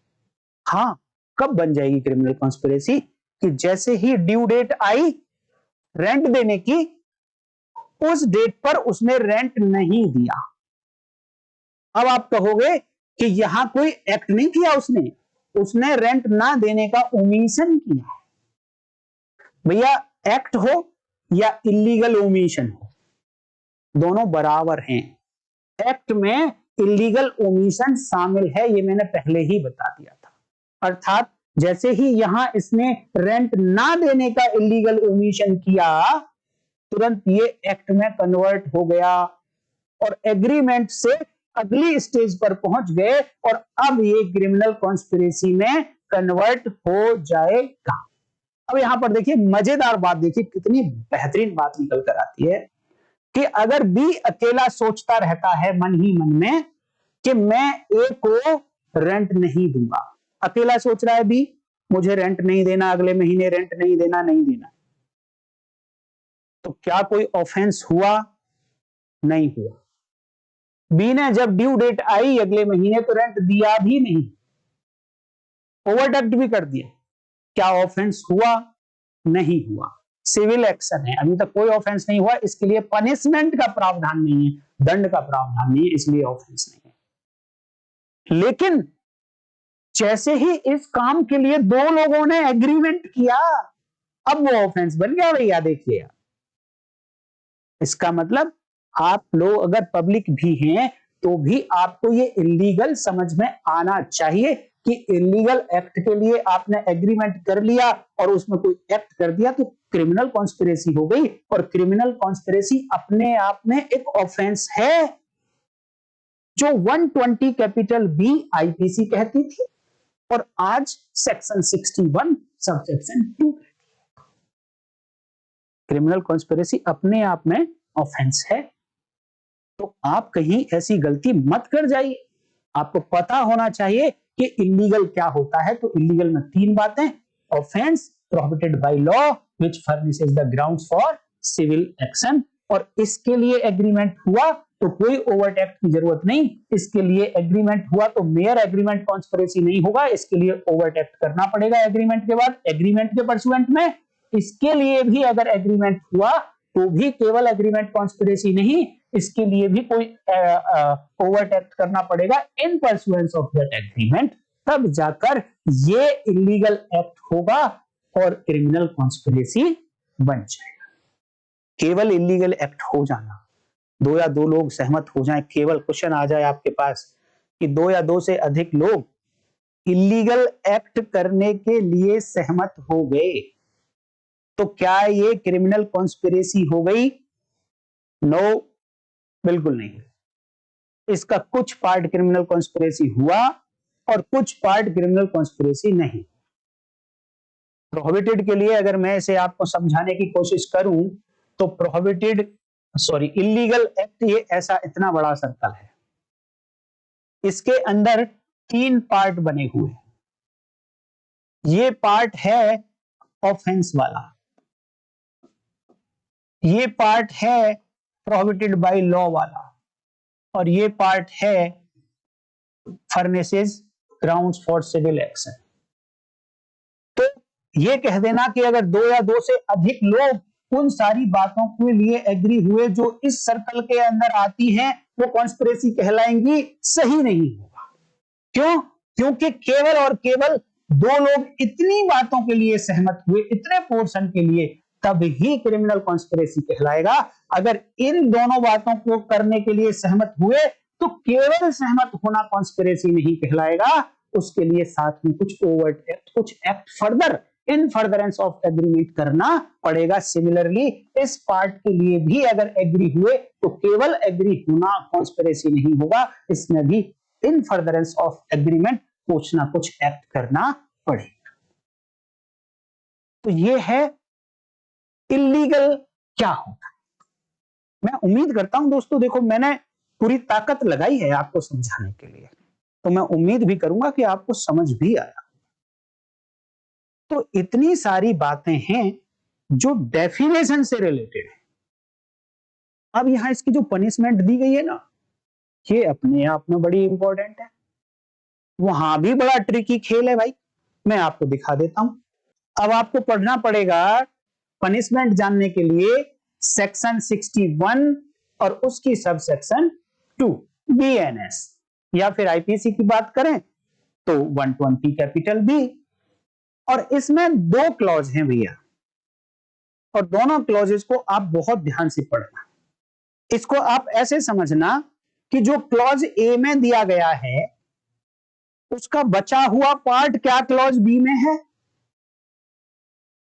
हां, कब बन जाएगी क्रिमिनल कॉन्स्पिरेसी? कि जैसे ही ड्यू डेट आई रेंट देने की, उस डेट पर उसने रेंट नहीं दिया। अब आप कहोगे कि यहां कोई एक्ट नहीं किया उसने रेंट ना देने का ओमिशन किया। भैया, एक्ट हो या इलीगल ओमिशन हो, दोनों बराबर हैं। एक्ट में इलीगल ओमिशन शामिल है, ये मैंने पहले ही बता दिया था। अर्थात जैसे ही यहां इसने रेंट ना देने का इलीगल ओमिशन किया, तुरंत ये एक्ट में कन्वर्ट हो गया और एग्रीमेंट से अगली स्टेज पर पहुंच गए, और अब ये क्रिमिनल कॉन्स्पिरेसी में कन्वर्ट हो जाएगा। अब यहां पर देखिए मजेदार बात, देखिए कितनी बेहतरीन बात निकल कर आती है कि अगर बी अकेला सोचता रहता है मन ही मन में कि मैं ए को रेंट नहीं दूंगा, अकेला सोच रहा है बी मुझे रेंट नहीं देना, अगले महीने रेंट नहीं देना, नहीं देना, तो क्या कोई ऑफेंस हुआ? नहीं हुआ। बी ने जब ड्यू डेट आई अगले महीने तो रेंट दिया भी नहीं, ओवरडेप्ट भी कर दिया, क्या ऑफेंस हुआ? नहीं हुआ। सिविल एक्शन है, अभी तक कोई ऑफेंस नहीं हुआ, इसके लिए पनिशमेंट का प्रावधान नहीं है, दंड का प्रावधान नहीं है, इसलिए ऑफेंस नहीं है। लेकिन जैसे ही इस काम के लिए दो लोगों ने एग्रीमेंट किया, अब वो ऑफेंस बन गया भैया। देखिए इसका मतलब आप लोग अगर पब्लिक भी हैं तो भी आपको ये इलीगल समझ में आना चाहिए कि इलीगल एक्ट के लिए आपने एग्रीमेंट कर लिया और उसमें कोई एक्ट कर दिया तो क्रिमिनल कॉन्स्पिरेसी हो गई, और क्रिमिनल कॉन्स्पिरेसी अपने आप में एक ऑफेंस है जो 120 कैपिटल बी आईपीसी कहती थी और आज सेक्शन 61 सबसेक्शन 2 कहती है। क्रिमिनल कॉन्स्पिरेसी अपने आप में ऑफेंस है, तो आप कहीं ऐसी गलती मत कर जाइए। आपको पता होना चाहिए कि इलीगल क्या होता है। तो इलीगल में तीन बातें: offence prohibited by law which furnishes the grounds for civil action, और इसके लिए एग्रीमेंट हुआ तो कोई ओवर्ट एक्ट की जरूरत नहीं, इसके लिए एग्रीमेंट हुआ तो मेयर एग्रीमेंट कॉन्स्पिरेसी नहीं होगा, इसके लिए ओवर्ट एक्ट करना पड़ेगा एग्रीमेंट के बाद, एग्रीमेंट के परसुएंट में। इसके लिए भी अगर एग्रीमेंट हुआ तो भी केवल एग्रीमेंट कॉन्स्पिरेसी नहीं, इसके लिए भी कोई ओवर्ट एक्ट करना पड़ेगा इन परसुएंस ऑफ दैट एग्रीमेंट, तब जाकर ये इलीगल एक्ट होगा और क्रिमिनल कॉन्स्पिरेसी बन जाएगा। केवल इलीगल एक्ट हो जाना, दो या दो लोग सहमत हो जाएं, केवल क्वेश्चन आ जाए आपके पास कि दो या दो से अधिक लोग इलीगल एक्ट करने के लिए सहमत हो गए तो क्या ये क्रिमिनल कॉन्स्पिरेसी हो गई? नो, बिल्कुल नहीं। इसका कुछ पार्ट क्रिमिनल कॉन्स्पिरेसी हुआ और कुछ पार्ट क्रिमिनल कॉन्स्पिरेसी नहीं। प्रोहिबिटेड के लिए अगर मैं इसे आपको समझाने की कोशिश करूं तो इलीगल एक्ट ये ऐसा इतना बड़ा सर्कल है, इसके अंदर तीन पार्ट बने हुए हैं। ये पार्ट है ऑफेंस वाला, ये पार्ट है प्रोहिबिटेड बाय लॉ वाला, और ये पार्ट है furnishes grounds for civil action. तो ये कह देना कि अगर दो या दो से अधिक लोग उन सारी बातों के लिए एग्री हुए जो इस सर्कल के अंदर आती हैं वो कॉन्स्पिरेसी कहलाएंगी, सही नहीं होगा। क्यों? क्योंकि केवल और केवल दो लोग इतनी बातों के लिए सहमत हुए, इतने पोर्शन के लिए, तब ही क्रिमिनल कॉन्स्पिरेसी कहलाएगा। अगर इन दोनों बातों को करने के लिए सहमत हुए तो केवल सहमत होना कॉन्स्पिरेसी नहीं कहलाएगा, उसके लिए साथ में कुछ ओवर्ट एक्ट, कुछ act further in furtherance of agreement करना पड़ेगा। सिमिलरली इस पार्ट के लिए भी अगर एग्री हुए तो केवल एग्री होना कॉन्स्पिरेसी नहीं होगा, इसमें भी इन फर्दरेंस ऑफ एग्रीमेंट कुछ ना कुछ एक्ट करना पड़ेगा। तो ये है इलीगल क्या होगा। मैं उम्मीद करता हूं दोस्तों, देखो मैंने पूरी ताकत लगाई है आपको समझाने के लिए, तो मैं उम्मीद भी करूंगा कि आपको समझ भी आया। तो इतनी सारी बातें हैं जो डेफिनेशन से रिलेटेड है। अब यहां इसकी जो पनिशमेंट दी गई है ना, ये अपने आप में बड़ी इंपॉर्टेंट है। वहां भी बड़ा ट्रिकी खेल है भाई, मैं आपको दिखा देता हूं। अब आपको पढ़ना पड़ेगा पनिशमेंट जानने के लिए सेक्शन 61 और उसकी सब सेक्शन 2 बीएनएस, या फिर आईपीसी की बात करें तो 120 कैपिटल बी। और इसमें दो क्लॉज हैं भैया, और दोनों क्लॉजेस को आप बहुत ध्यान से पढ़ना। इसको आप ऐसे समझना कि जो क्लॉज ए में दिया गया है उसका बचा हुआ पार्ट क्या क्लॉज बी में है।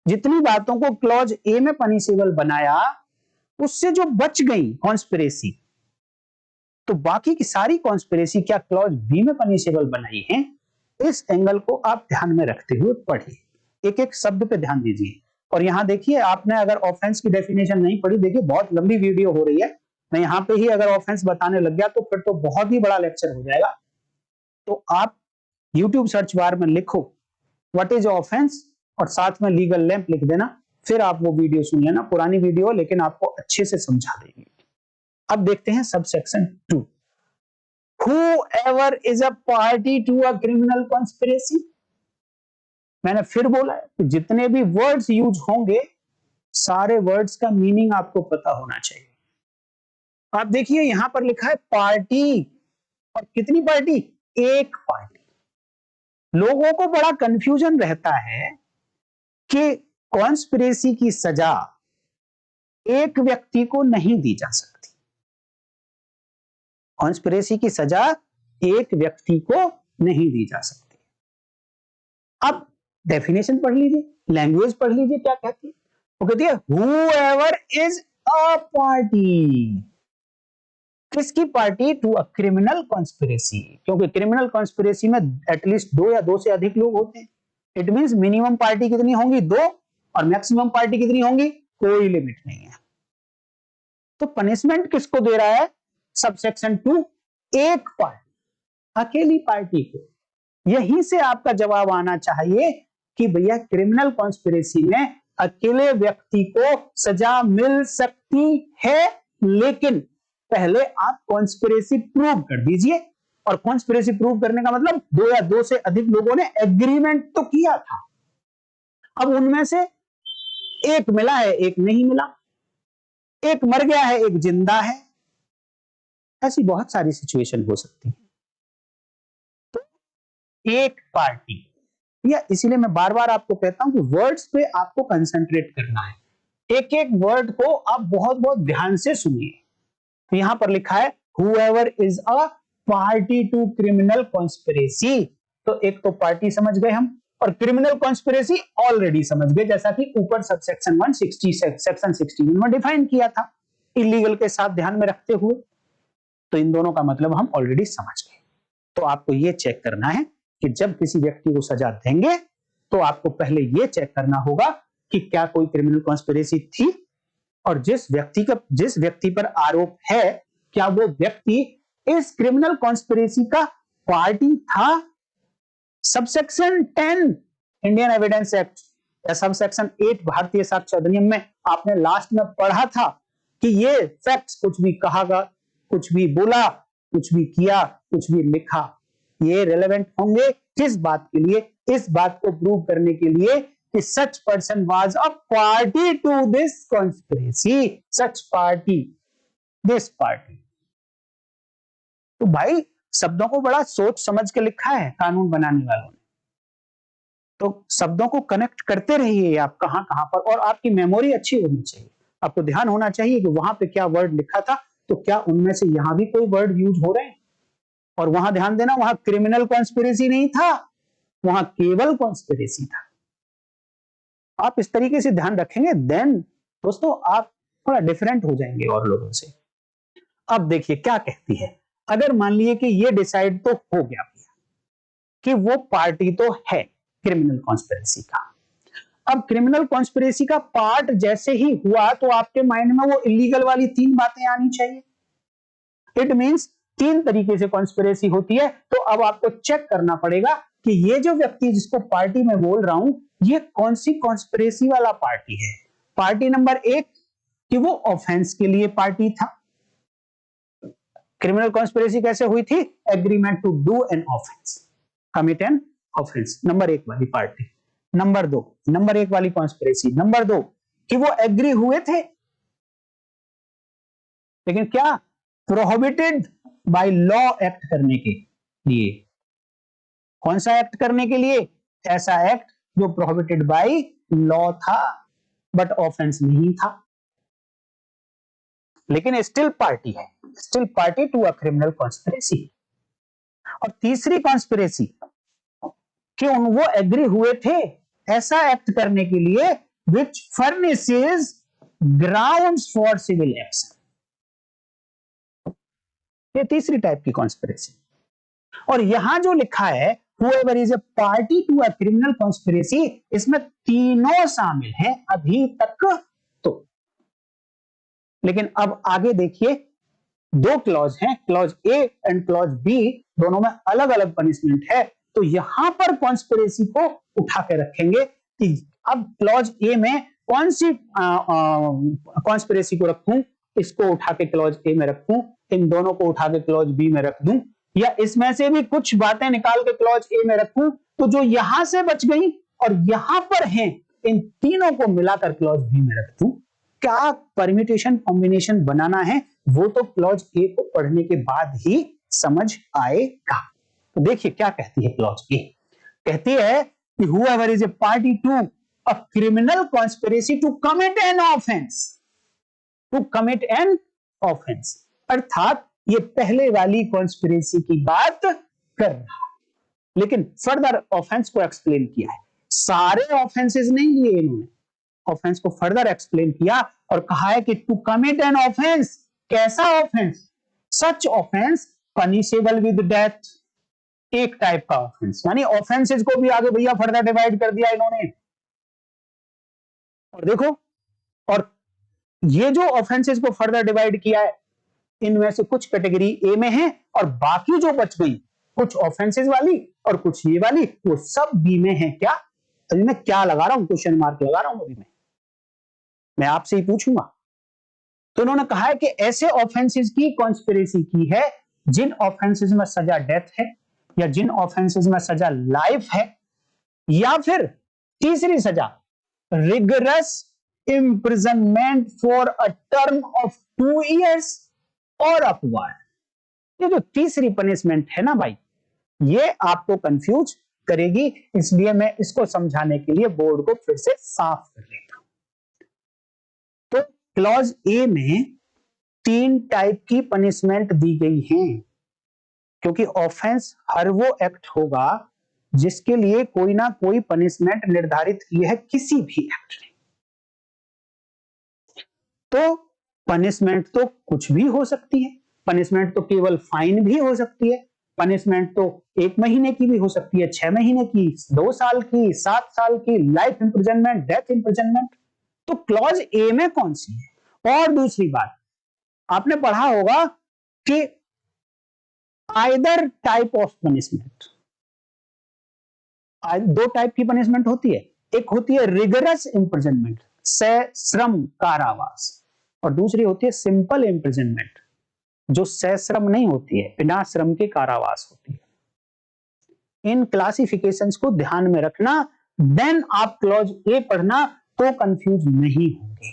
जितनी बातों को क्लॉज ए में पनिशेबल बनाया उससे जो बच गई कॉन्स्पिरेसी, तो बाकी की सारी कॉन्स्पिरेसी क्या क्लॉज बी में पनिशेबल बनाई है। इस एंगल को आप ध्यान में रखते हुए पढ़िए, एक एक शब्द पे ध्यान दीजिए। और यहां देखिए, आपने अगर ऑफेंस की डेफिनेशन नहीं पढ़ी, देखिए बहुत लंबी वीडियो हो रही है, मैं यहां पे ही अगर ऑफेंस बताने लग गया तो फिर तो बहुत ही बड़ा लेक्चर हो जाएगा। तो आप YouTube सर्च बार में लिखो व्हाट इज ऑफेंस और साथ में लीगल लैंप लिख देना, फिर आप वो वीडियो सुन लेना, पुरानी वीडियो लेकिन आपको अच्छे से समझा देगी। अब देखते हैं sub section 2। Whoever is a party to a criminal conspiracy। मैंने फिर बोला है कि जितने भी वर्ड्स यूज होंगे सारे वर्ड्स का मीनिंग आपको पता होना चाहिए। आप देखिए यहां पर लिखा है पार्टी, और कितनी पार्टी? एक पार्टी। लोगों को बड़ा कंफ्यूजन रहता है कि कॉन्स्पिरेसी की सजा एक व्यक्ति को नहीं दी जा सकती। कॉन्स्पिरेसी की सजा एक व्यक्ति को नहीं दी जा सकती। अब डेफिनेशन पढ़ लीजिए, लैंग्वेज पढ़ लीजिए क्या कहती है। वो कहती है whoever is a party। किसकी party? To a criminal conspiracy, क्योंकि क्रिमिनल कॉन्स्पिरेसी में एटलीस्ट 2 या 2 से अधिक लोग होते हैं। इट मींस मिनिमम पार्टी कितनी होंगी? 2, और मैक्सिमम पार्टी कितनी होंगी? कोई लिमिट नहीं है। तो पनिशमेंट किसको दे रहा है सबसेक्शन 2? एक पार्टी, अकेली पार्टी को। यहीं से आपका जवाब आना चाहिए कि भैया क्रिमिनल कॉन्स्पिरेसी में अकेले व्यक्ति को सजा मिल सकती है, लेकिन पहले आप कॉन्स्पिरेसी प्रूव कर दीजिए। और कॉन्स्पिरेसी प्रूव करने का मतलब 2 या 2 से अधिक लोगों ने एग्रीमेंट तो किया था। अब उनमें से एक मिला है, एक नहीं मिला, एक मर गया है, एक जिंदा है, ऐसी बहुत सारी सिचुएशन हो सकती है। तो एक पार्टी, या इसीलिए मैं बार बार आपको कहता हूं कि वर्ड्स पे आपको कंसंट्रेट करना है। एक एक वर्ड को आप बहुत बहुत ध्यान से सुनिए। तो यहां पर लिखा है whoever is a party to criminal conspiracy। तो एक तो पार्टी समझ गए हम, और क्रिमिनल कॉन्स्पिरेसी ऑलरेडी समझ गए, जैसा कि ऊपर सबसेक्शन 160 सेक्शन 16 में डिफाइन किया था इलीगल के साथ ध्यान में रखते हुए। तो इन दोनों का मतलब हम ऑलरेडी समझ गए। तो आपको यह चेक करना है कि जब किसी व्यक्ति को सजा देंगे तो आपको पहले यह चेक करना होगा कि क्या कोई क्रिमिनल कॉन्स्पिरेसी थी, और जिस व्यक्ति पर आरोप है क्या वो व्यक्ति इस क्रिमिनल कॉन्स्पिरेसी का पार्टी था। सबसेक्शन 10 इंडियन एविडेंस एक्ट या सबसेक्शन 8 भारतीय साक्ष्य अधिनियम में आपने लास्ट में पढ़ा था कि ये फैक्ट्स, कुछ भी कहा, कुछ भी बोला, कुछ भी किया, कुछ भी लिखा, ये रेलेवेंट होंगे किस बात के लिए? इस बात को प्रूव करने के लिए कि such person was a party to this conspiracy, such party, this party. तो भाई शब्दों को बड़ा सोच समझ के लिखा है कानून बनाने वालों ने। तो शब्दों को कनेक्ट करते रहिए आप कहां कहां पर, और आपकी मेमोरी अच्छी होनी चाहिए। आपको ध्यान होना चाहिए कि वहां पे क्या वर्ड लिखा था, तो क्या उनमें से यहां भी कोई वर्ड यूज हो रहे हैं। और वहां ध्यान देना, वहां क्रिमिनल कॉन्स्पिरेसी नहीं था, वहां केवल कॉन्स्पिरेसी था। आप इस तरीके से ध्यान रखेंगे देन दोस्तों आप थोड़ा डिफरेंट हो जाएंगे और लोगों से। अब देखिए क्या कहती है। अगर मान लिए कि ये डिसाइड तो हो गया कि वो पार्टी तो है क्रिमिनल कॉन्स्पिरेसी का, अब क्रिमिनल कॉन्स्पिरेसी का पार्ट जैसे ही हुआ तो आपके माइंड में वो इलीगल वाली 3 बातें आनी चाहिए। इट मींस 3 तरीके से कॉन्स्पिरेसी होती है। तो अब आपको चेक करना पड़ेगा कि ये जो व्यक्ति जिसको पार्टी में बोल रहा हूं, ये कौन सी कॉन्स्पिरेसी वाला पार्टी है। पार्टी नंबर 1 कि वो ऑफेंस के लिए पार्टी था। क्रिमिनल कॉन्स्पिरेसी कैसे हुई थी? Agreement to do an offence, commit an offence, number 1 वाली पार्टी। नंबर 2, नंबर 1 वाली कॉन्स्पिरेसी, नंबर 2 कि वो एग्री हुए थे, लेकिन क्या? प्रोहिबिटेड बाय लॉ एक्ट करने के लिए। कौन सा एक्ट करने के लिए? ऐसा एक्ट जो प्रोहिबिटेड बाय लॉ था बट ऑफेंस नहीं था, लेकिन स्टिल पार्टी है, still party to a criminal conspiracy. और तीसरी कॉन्स्पिरेसी कि वो एग्री हुए थे ऐसा एक्ट करने के लिए which furnishes grounds for civil action. ये तीसरी टाइप की कॉन्स्पिरेसी। और यहां जो लिखा है whoever is a party to a criminal conspiracy, इसमें तीनों शामिल हैं अभी तक तो। लेकिन अब आगे देखिए दो क्लॉज हैं, clause A and clause B, दोनों में अलग अलग पनिशमेंट है, तो यहां पर कॉन्स्पिरेसी को उठा के रखेंगे कि अब क्लॉज ए में कौन सी कॉन्स्पिरेसी को रखूं, इसको उठा के क्लॉज ए में रखूं, इन दोनों को उठा के क्लॉज बी में रख दूं, या इसमें से भी कुछ बातें निकाल के क्लॉज ए में रखूं, तो जो यहां से बच गई और यहां पर हैं इन तीनों को मिलाकर क्लॉज बी में रख दूं। क्या परम्यूटेशन कॉम्बिनेशन बनाना है वो तो क्लॉज ए को पढ़ने के बाद ही समझ आएगा। तो देखिए क्या कहती है क्लॉज ए, कहती है कि whoever is a party to a criminal conspiracy to commit an offense, to commit an offense, अर्थात ये पहले वाली कॉन्स्पिरेसी की बात कर रहा है, लेकिन फर्दर ऑफेंस को एक्सप्लेन किया है। सारे ऑफेंसेस नहीं लिए इन्होंने, ऑफेंस को फर्दर एक्सप्लेन किया और कहा है कि टू कमिट एन ऑफेंस, कैसा offence, such offence punishable with death, एक टाइप का ऑफेंस, यानी ऑफेंसेस को भी आगे भैया फर्दर डिवाइड कर दिया इन्होंने। और देखो, और ये जो ऑफेंसेस को फर्दर डिवाइड किया है, इनमें से कुछ कैटेगरी ए में है और बाकी जो बच गई, कुछ ऑफेंसेस वाली और कुछ ये वाली, वो सब बी में है। क्या, तो मैं क्या लगा रहा हूं, क्वेश्चन मार्क लगा रहा हूं अभी मैं आपसे ही पूछूंगा। तो उन्होंने कहा है कि ऐसे ऑफेंसेस की कॉन्स्पिरेसी की है जिन ऑफेंसेस में सजा डेथ है, या जिन ऑफेंसेस में सजा लाइफ है, या फिर तीसरी सजा rigorous imprisonment for a term of 2 years और अपवर्ड। ये जो तीसरी पनिशमेंट है ना भाई, ये आपको कंफ्यूज करेगी, इसलिए मैं इसको समझाने के लिए बोर्ड को फिर से साफ कर लेता हूं। तो क्लॉज ए में 3 टाइप की पनिशमेंट दी गई है, क्योंकि ऑफेंस हर वो एक्ट होगा जिसके लिए कोई ना कोई पनिशमेंट निर्धारित की है किसी भी एक्ट ने। तो पनिशमेंट तो कुछ भी हो सकती है, पनिशमेंट तो केवल फाइन भी हो सकती है, पनिशमेंट तो 1 महीने की भी हो सकती है, 6 महीने की, 2 साल की, 7 साल की, लाइफ इंप्रिजनमेंट, डेथ इंप्रिजनमेंट। तो क्लॉज ए में कौन सी है? और दूसरी बात, आपने पढ़ा होगा कि either type of punishment, 2 type की पनिशमेंट होती है, एक होती है रिगरस इंप्रिजनमेंट, सश्रम कारावास, और दूसरी होती है सिंपल इंप्रिजनमेंट, जो सश्रम नहीं होती है, बिना श्रम के कारावास होती है। इन क्लासिफिकेशंस को ध्यान में रखना, देन आप क्लॉज ए पढ़ना तो कंफ्यूज नहीं होंगे,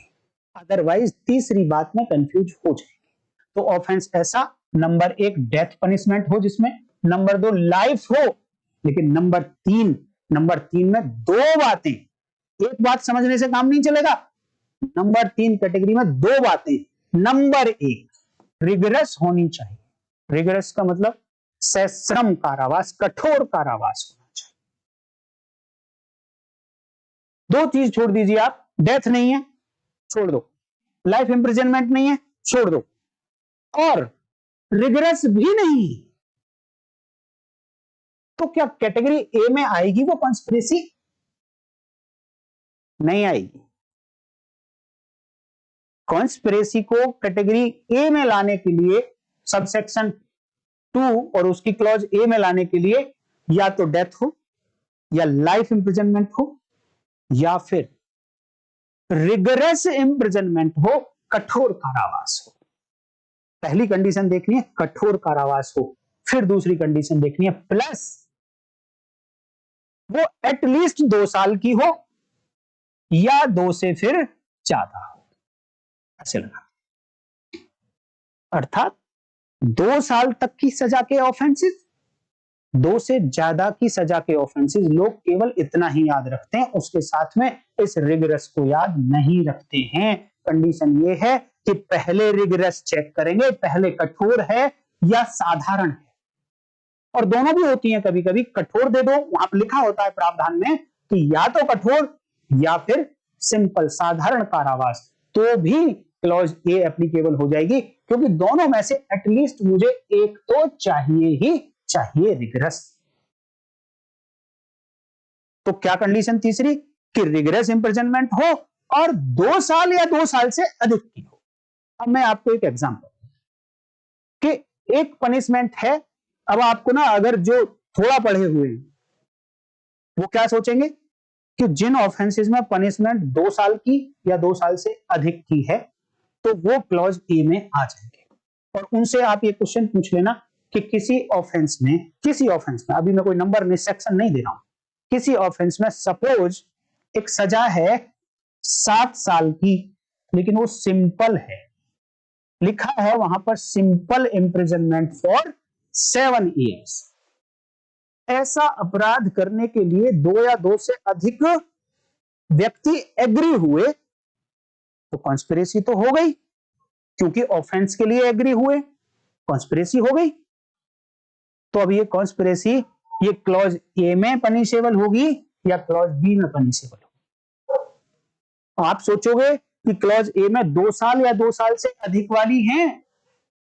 अदरवाइज तीसरी बात में कंफ्यूज हो जाएंगे। तो ऑफेंस ऐसा, नंबर 1 डेथ पनिशमेंट हो जिसमें, नंबर 2 लाइफ हो, लेकिन नंबर 3 में 2 बातें, एक बात समझने से काम नहीं चलेगा, नंबर 3 कैटेगरी में 2 बातें। नंबर 1 रिगरस होनी चाहिए, रिगरस का मतलब सश्रम कारावास, कठोर कारावास होना चाहिए। 2 चीज छोड़ दीजिए आप, डेथ नहीं है छोड़ दो, लाइफ इंप्रिजनमेंट नहीं है छोड़ दो, और रिगरस भी नहीं, तो क्या कैटेगरी ए में आएगी वो कॉन्स्पिरेसी? नहीं आएगी। कॉन्स्पिरेसी को कैटेगरी ए में लाने के लिए, सबसेक्शन 2 और उसकी क्लॉज ए में लाने के लिए, या तो डेथ हो, या लाइफ इंप्रिजनमेंट हो, या फिर रिगरस इंप्रिजनमेंट हो, कठोर कारावास हो। पहली कंडीशन देखनी है कठोर कारावास हो, फिर दूसरी कंडीशन देखनी है प्लस वो एटलीस्ट 2 साल की हो, या 2 से फिर ज्यादा हो, ऐसे लगा। अर्थात 2 साल तक की सजा के ऑफेंसेस, 2 से ज्यादा की सजा के ऑफेंसेस, लोग केवल इतना ही याद रखते हैं, उसके साथ में इस रिगरस को याद नहीं रखते हैं। कंडीशन ये है कि पहले रिगरस चेक करेंगे, पहले कठोर है या साधारण है, और दोनों भी होती हैं, कभी कभी कठोर दे दो, वहां पर लिखा होता है प्रावधान में कि या तो कठोर या फिर सिंपल साधारण कारावास, तो भी क्लॉज ए एप्लीकेबल हो जाएगी, क्योंकि दोनों में से एटलीस्ट मुझे एक तो चाहिए ही चाहिए रिगरस। तो क्या कंडीशन तीसरी, कि रिगरस इंप्रिजनमेंट हो और 2 साल या 2 साल से अधिक की हो। अब मैं आपको एक एग्जांपल, कि एक पनिशमेंट है। अब आपको ना, अगर जो थोड़ा पढ़े हुए हैं वो क्या सोचेंगे कि जिन ऑफेंसेस में पनिशमेंट 2 साल की या 2 साल से अधिक की है तो वो क्लॉज ए में आ जाएंगे। और उनसे आप ये क्वेश्चन पूछ लेना कि किसी ऑफेंस में अभी मैं कोई नंबर नहीं, सेक्शन नहीं दे रहा हूं, किसी ऑफेंस में सपोज एक सजा है 7 साल की, लेकिन वो सिंपल है, लिखा है वहां पर सिंपल इंप्रिजनमेंट फॉर 7 ईयर्स। ऐसा अपराध करने के लिए 2 या 2 से अधिक व्यक्ति एग्री हुए तो कॉन्स्पिरेसी तो हो गई, क्योंकि ऑफेंस के लिए एग्री हुए, कॉन्स्पिरेसी हो गई। तो अब ये कॉन्स्पिरेसी ये क्लॉज ए में पनिशेबल होगी या क्लॉज बी में पनिशेबल होगी? आप सोचोगे कि क्लॉज ए में 2 साल या 2 साल से अधिक वाली हैं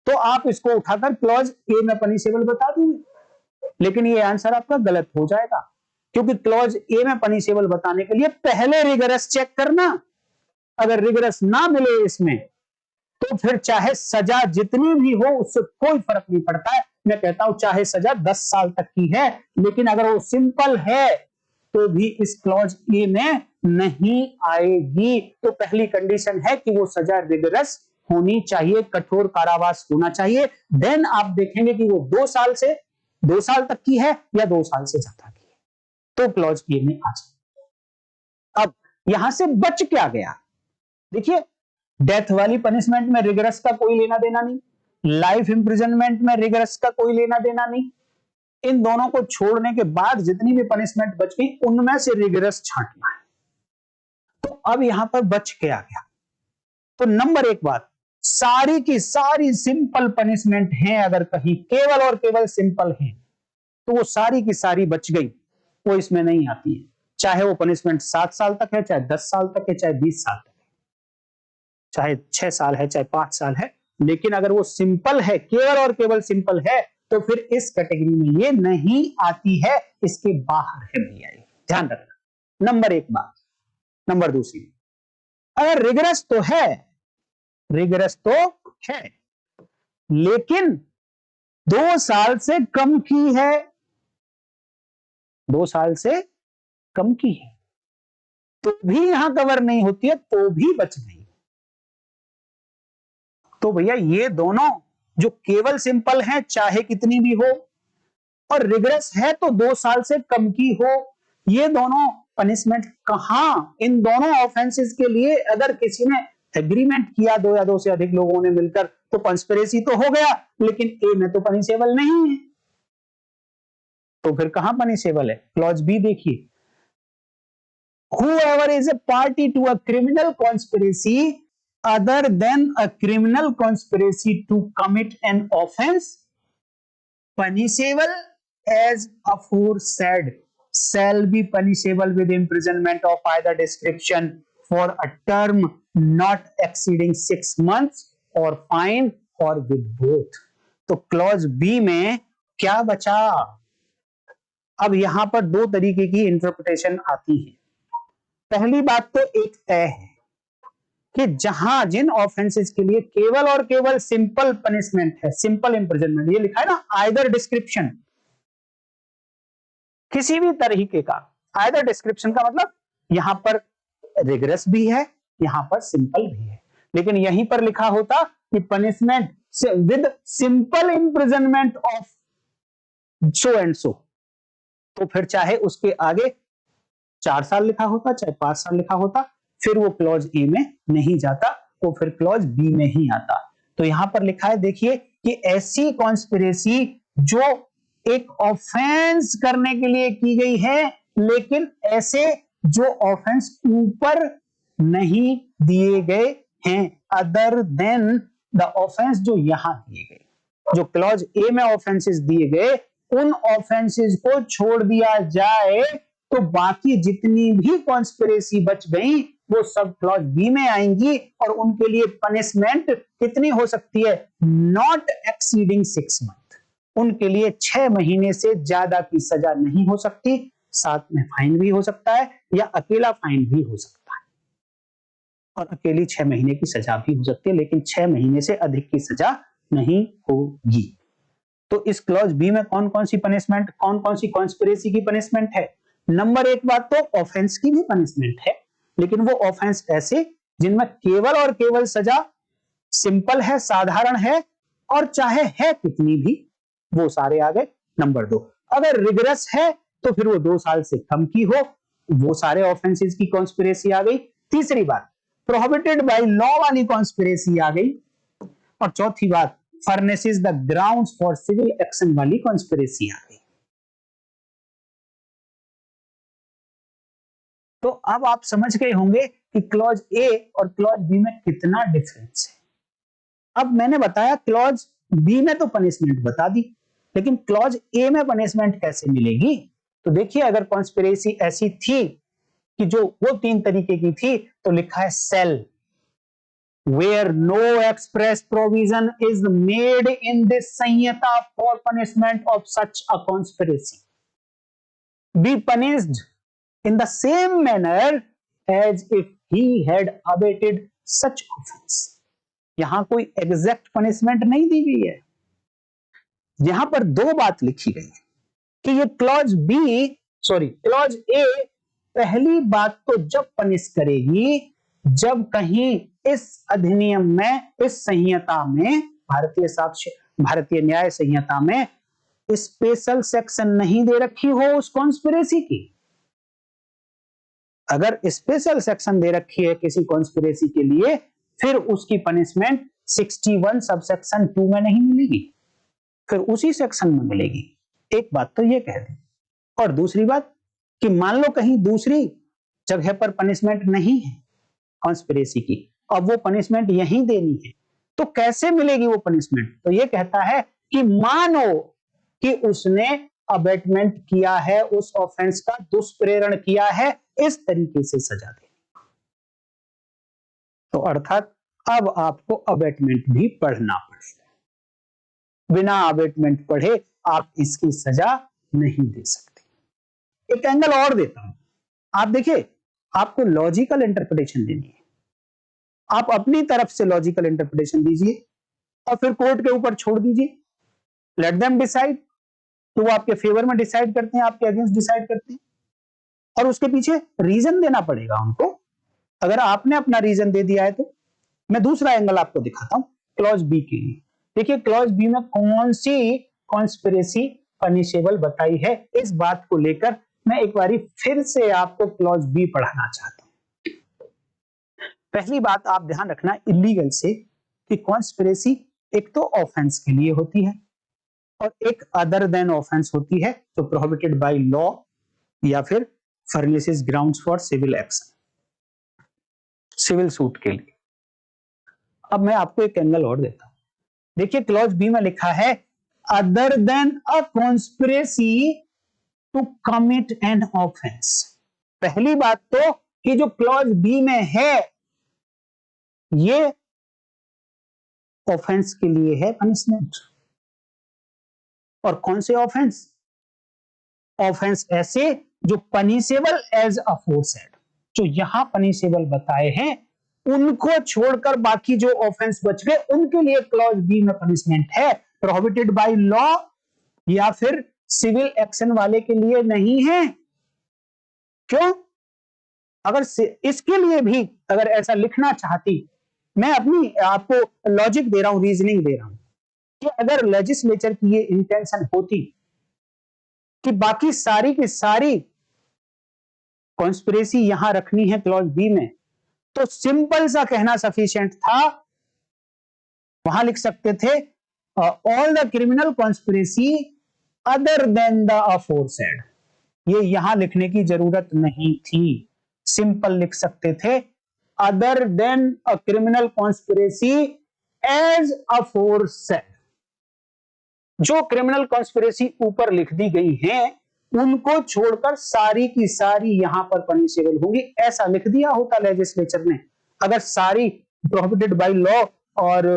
तो आप इसको उठाकर क्लॉज ए में पनिशेबल बता दोगे, लेकिन ये आंसर आपका गलत हो जाएगा, क्योंकि क्लॉज ए में पनिशेबल बताने के लिए पहले रिगरस चेक करना। अगर रिगरस ना मिले इसमें तो फिर चाहे सजा जितनी भी हो उससे कोई फर्क नहीं पड़ता है। मैं कहता हूं चाहे सजा 10 साल तक की है, लेकिन अगर वो सिंपल है तो भी इस क्लॉज ए में नहीं आएगी। तो पहली कंडीशन है कि वो सजा रिगरस होनी चाहिए, कठोर कारावास होना चाहिए। देन आप देखेंगे कि वो 2 साल तक की है या 2 साल से ज्यादा की है, तो क्लॉज ए में आ जाए। अब यहां से बच क्या गया? देखिए, डेथ वाली पनिशमेंट में रिगरस का कोई लेना देना नहीं, लाइफ इंप्रिजनमेंट में रिगरस का कोई लेना देना नहीं। इन दोनों को छोड़ने के बाद जितनी भी पनिशमेंट बच गई उनमें से रिगरस छांटना है। तो अब यहां पर बच के आ गया। तो नंबर एक बात, सारी की सारी सिंपल पनिशमेंट हैं, अगर कहीं केवल और केवल सिंपल हैं तो वो सारी की सारी बच गई, वो इसमें नहीं आती है। चाहे वो पनिशमेंट 7 साल तक है, चाहे 10 साल तक है, चाहे 20 साल तक है, चाहे 6 साल है, चाहे 5 साल है, लेकिन अगर वो सिंपल है, केवल और केवल सिंपल है, तो फिर इस कैटेगरी में ये नहीं आती है, इसके बाहर है भैया, ध्यान रखना। नंबर एक बात। नंबर दूसरी, अगर रिगरस तो है, लेकिन 2 साल से कम की है, 2 साल से कम की है, तो भी यहां कवर नहीं होती है, तो भी बच गई। तो भैया ये दोनों जो केवल सिंपल हैं, चाहे कितनी भी हो, और रिगरस है तो 2 साल से कम की हो, ये दोनों पनिशमेंट कहां, इन दोनों ऑफेंसेस के लिए अगर किसी ने एग्रीमेंट किया, 2 या 2 से अधिक लोगों ने मिलकर, तो कॉन्स्पिरेसी तो हो गया, लेकिन ए में तो पनिशेबल नहीं है, तो फिर कहां पनिशेबल है? क्लॉज बी देखिए, whoever is a party to a criminal conspiracy other than a criminal conspiracy to commit an offense punishable as aforesaid shall be punishable with imprisonment of either description for a term not exceeding 6 months or fine or with both। तो क्लॉज बी में क्या बचा? अब यहां पर 2 तरीके की इंटरप्रिटेशन आती है। पहली बात तो एक तय है कि जहां जिन ऑफेंसेस के लिए केवल और केवल सिंपल पनिशमेंट है, सिंपल इंप्रिजनमेंट, ये लिखा है ना, आइदर डिस्क्रिप्शन, किसी भी तरीके का, आइदर डिस्क्रिप्शन का मतलब यहां पर रिगरस भी है, यहां पर सिंपल भी है, लेकिन यहीं पर लिखा होता कि punishment with simple imprisonment of so and so, तो फिर चाहे उसके आगे 4 साल लिखा होता, चाहे 5 साल लिखा होता, फिर वो क्लॉज ए में नहीं जाता, वो फिर क्लॉज बी में ही आता। तो यहां पर लिखा है, देखिए, कि ऐसी कॉन्स्पिरेसी जो एक ऑफेंस करने के लिए की गई है, लेकिन ऐसे जो ऑफेंस ऊपर नहीं दिए गए हैं, अदर देन द ऑफेंस जो यहां दिए गए, जो क्लॉज ए में ऑफेंसेस दिए गए, उन ऑफेंसेस को छोड़ दिया जाए तो बाकी जितनी भी कॉन्स्पिरेसी बच गई वो सब क्लॉज बी में आएंगी, और उनके लिए पनिशमेंट कितनी हो सकती है? नॉट एक्सीडिंग 6 मंथ, उनके लिए 6 महीने से ज्यादा की सजा नहीं हो सकती, साथ में फाइन भी हो सकता है या अकेला फाइन भी हो सकता है, और अकेली 6 महीने की सजा भी हो सकती है, लेकिन 6 महीने से अधिक की सजा नहीं होगी। तो इस क्लॉज बी में कौन कौन सी पनिशमेंट, कौन कौन सी कॉन्स्पिरेसी की पनिशमेंट है? नंबर एक बात तो ऑफेंस की भी पनिशमेंट है, लेकिन वो ऑफेंस ऐसे जिनमें केवल और केवल सजा सिंपल है, साधारण है, और चाहे है कितनी भी, वो सारे आ गए। नंबर दो, अगर रिगरस है तो फिर वो 2 साल से कम की हो, वो सारे ऑफेंसेस की कॉन्स्पिरेसी आ गई। तीसरी बात, प्रोहिबिटेड बाय लॉ वाली कॉन्स्पिरेसी आ गई। और चौथी बात, furnishes the grounds for civil action वाली कॉन्स्पिरेसी आ गई। तो अब आप समझ गए होंगे कि क्लॉज ए और क्लॉज बी में कितना डिफरेंस है। अब मैंने बताया क्लॉज बी में तो पनिशमेंट बता दी, लेकिन क्लॉज ए में पनिशमेंट कैसे मिलेगी? तो देखिए, अगर कॉन्स्पिरेसी ऐसी थी कि जो वो 3 तरीके की थी, तो लिखा है save, where no express provision is made in this Sanhita for punishment of such a conspiracy be punished in the same manner as if he had abetted such offense। यहां कोई एग्जैक्ट पनिशमेंट नहीं दी गई है, यहां पर 2 बात लिखी गई है कि ये क्लॉज ए पहली बात तो जब पनिश करेगी जब कहीं इस अधिनियम में, इस संहिता में, भारतीय न्याय संहिता में स्पेशल सेक्शन नहीं दे रखी हो उस कॉन्स्पिरेसी की। अगर स्पेशल सेक्शन दे रखी है किसी कॉन्स्पिरेसी के लिए, फिर उसकी पनिशमेंट 61 सबसेक्शन 2 में नहीं मिलेगी, फिर उसी सेक्शन में मिलेगी। एक बात तो ये कह दें। और दूसरी बात कि मान लो कहीं दूसरी जगह पर पनिशमेंट नहीं है कॉन्स्पिरेसी की, अब वो पनिशमेंट यहीं देनी है, तो कैसे मिलेगी वो पनिशमेंट? तो ये कहता है कि मानो कि उसने अबेटमेंट किया है, उस ऑफेंस का दुष्प्रेरण किया है, इस तरीके से सजा देनी। तो अर्थात अब आपको अबेटमेंट भी पढ़ना पड़ेगा, बिना अबेटमेंट पढ़े आप इसकी सजा नहीं दे सकते। एक एंगल और देता हूं, आप देखिए, आपको लॉजिकल इंटरप्रिटेशन देनी है, आप अपनी तरफ से लॉजिकल इंटरप्रिटेशन दीजिए और फिर कोर्ट के ऊपर छोड़ दीजिए, लेट देम डिसाइड। तो वो आपके फेवर में डिसाइड करते हैं, आपके अगेंस्ट डिसाइड करते हैं, और उसके पीछे रीजन देना पड़ेगा उनको। अगर आपने अपना रीजन दे दिया है तो मैं दूसरा एंगल आपको दिखाता हूं क्लॉज बी के लिए। देखिए, क्लॉज बी में कौन सी कॉन्स्पिरेसी पनिशेबल बताई है, इस बात को लेकर मैं एक बारी फिर से आपको क्लॉज बी पढ़ाना चाहता हूं। पहली बात आप ध्यान रखना इलीगल से कि कॉन्स्पिरेसी एक तो ऑफेंस के लिए होती है और एक अदर देन ऑफेंस होती है, जो प्रोहिबिटेड बाय लॉ या फिर furnishes grounds for civil action, civil suit के लिए। अब मैं आपको एक एंगल और देता हूं। देखिए, क्लॉज बी में लिखा है other than a conspiracy to commit an offence. पहली बात तो कि जो क्लॉज बी में है ये ऑफेंस के लिए है पनिशमेंट। और कौन से ऑफेंस? ऑफेंस ऐसे जो पनिशेबल एज अफोरसेड, जो यहां पनिशेबल बताए हैं उनको छोड़कर बाकी जो ऑफेंस बच गए उनके लिए क्लॉज बी में पनिशमेंट है। प्रोहिबिटेड बाय लॉ या फिर सिविल एक्शन वाले के लिए नहीं है। क्यों? अगर इसके लिए भी अगर ऐसा लिखना चाहती, मैं अपनी आपको लॉजिक दे रहा हूं, रीजनिंग दे रहा हूं, कि अगर लेजिस्लेचर की ये इंटेंशन होती कि बाकी सारी की सारी कॉन्स्पिरेसी यहां रखनी है क्लॉज बी में, तो सिंपल सा कहना सफिशिएंट था। वहां लिख सकते थे all the criminal conspiracy other than the aforesaid. ये यहां लिखने की जरूरत नहीं थी, सिंपल लिख सकते थे other than a criminal conspiracy as aforesaid. जो क्रिमिनल कॉन्स्पिरेसी ऊपर लिख दी गई है उनको छोड़कर सारी की सारी यहां पर पनिशेबल होंगी, ऐसा लिख दिया होता लेजिस्लेचर ने। अगर सारी प्रोहिबिटेड बाय लॉ और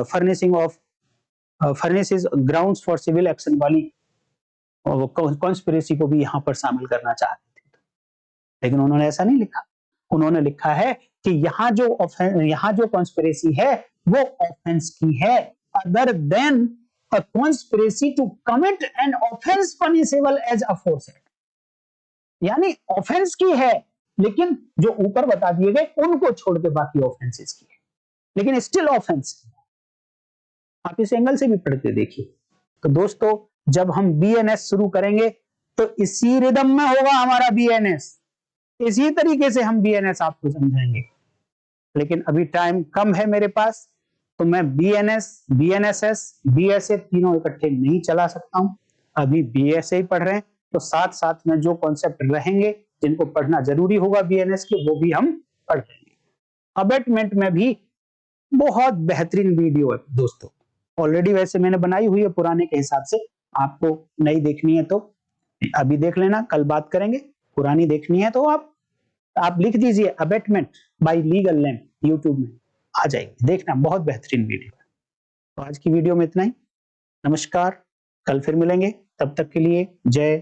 furnishing of furnishes grounds for civil action वाली कॉन्स्पिरेसी को भी यहां पर शामिल करना चाहते थे, लेकिन उन्होंने ऐसा नहीं लिखा। उन्होंने लिखा है कि यहाँ जो कॉन्स्पिरेसी है वो ऑफेंस की है, other then a conspiracy to commit an offense punishable as aforesaid। यानी ऑफेंस की है, लेकिन जो ऊपर बता दिए गए उनको छोड़ के बाकी ऑफेंसेस की है, लेकिन स्टिल ऑफेंस। आप इस एंगल से भी पढ़ते देखिए। तो दोस्तों, जब हम बीएनएस शुरू करेंगे तो इसी रिदम में होगा हमारा बीएनएस, इसी तरीके से हम बीएनएस आपको समझाएंगे। लेकिन अभी टाइम कम है मेरे पास, तो मैं बीएनएस, बीएनएसएस, बीएसए तीनों इकट्ठे नहीं चला सकता हूं। अभी बीएसए ही पढ़ रहे हैं, तो साथ साथ में जो कॉन्सेप्ट रहेंगे जिनको पढ़ना जरूरी होगा बीएनएस के, वो भी हम पढ़ लेंगे। अबेटमेंट में भी बहुत बेहतरीन वीडियो है दोस्तों, ऑलरेडी वैसे मैंने बनाई हुई है पुराने के हिसाब से। आपको नई देखनी है तो अभी देख लेना, कल बात करेंगे। पुरानी देखनी है तो आप लिख दीजिए abetment by legal land, YouTube में आ जाएगी, देखना, बहुत बेहतरीन वीडियो है। तो आज की वीडियो में इतना ही। नमस्कार, कल फिर मिलेंगे, तब तक के लिए जय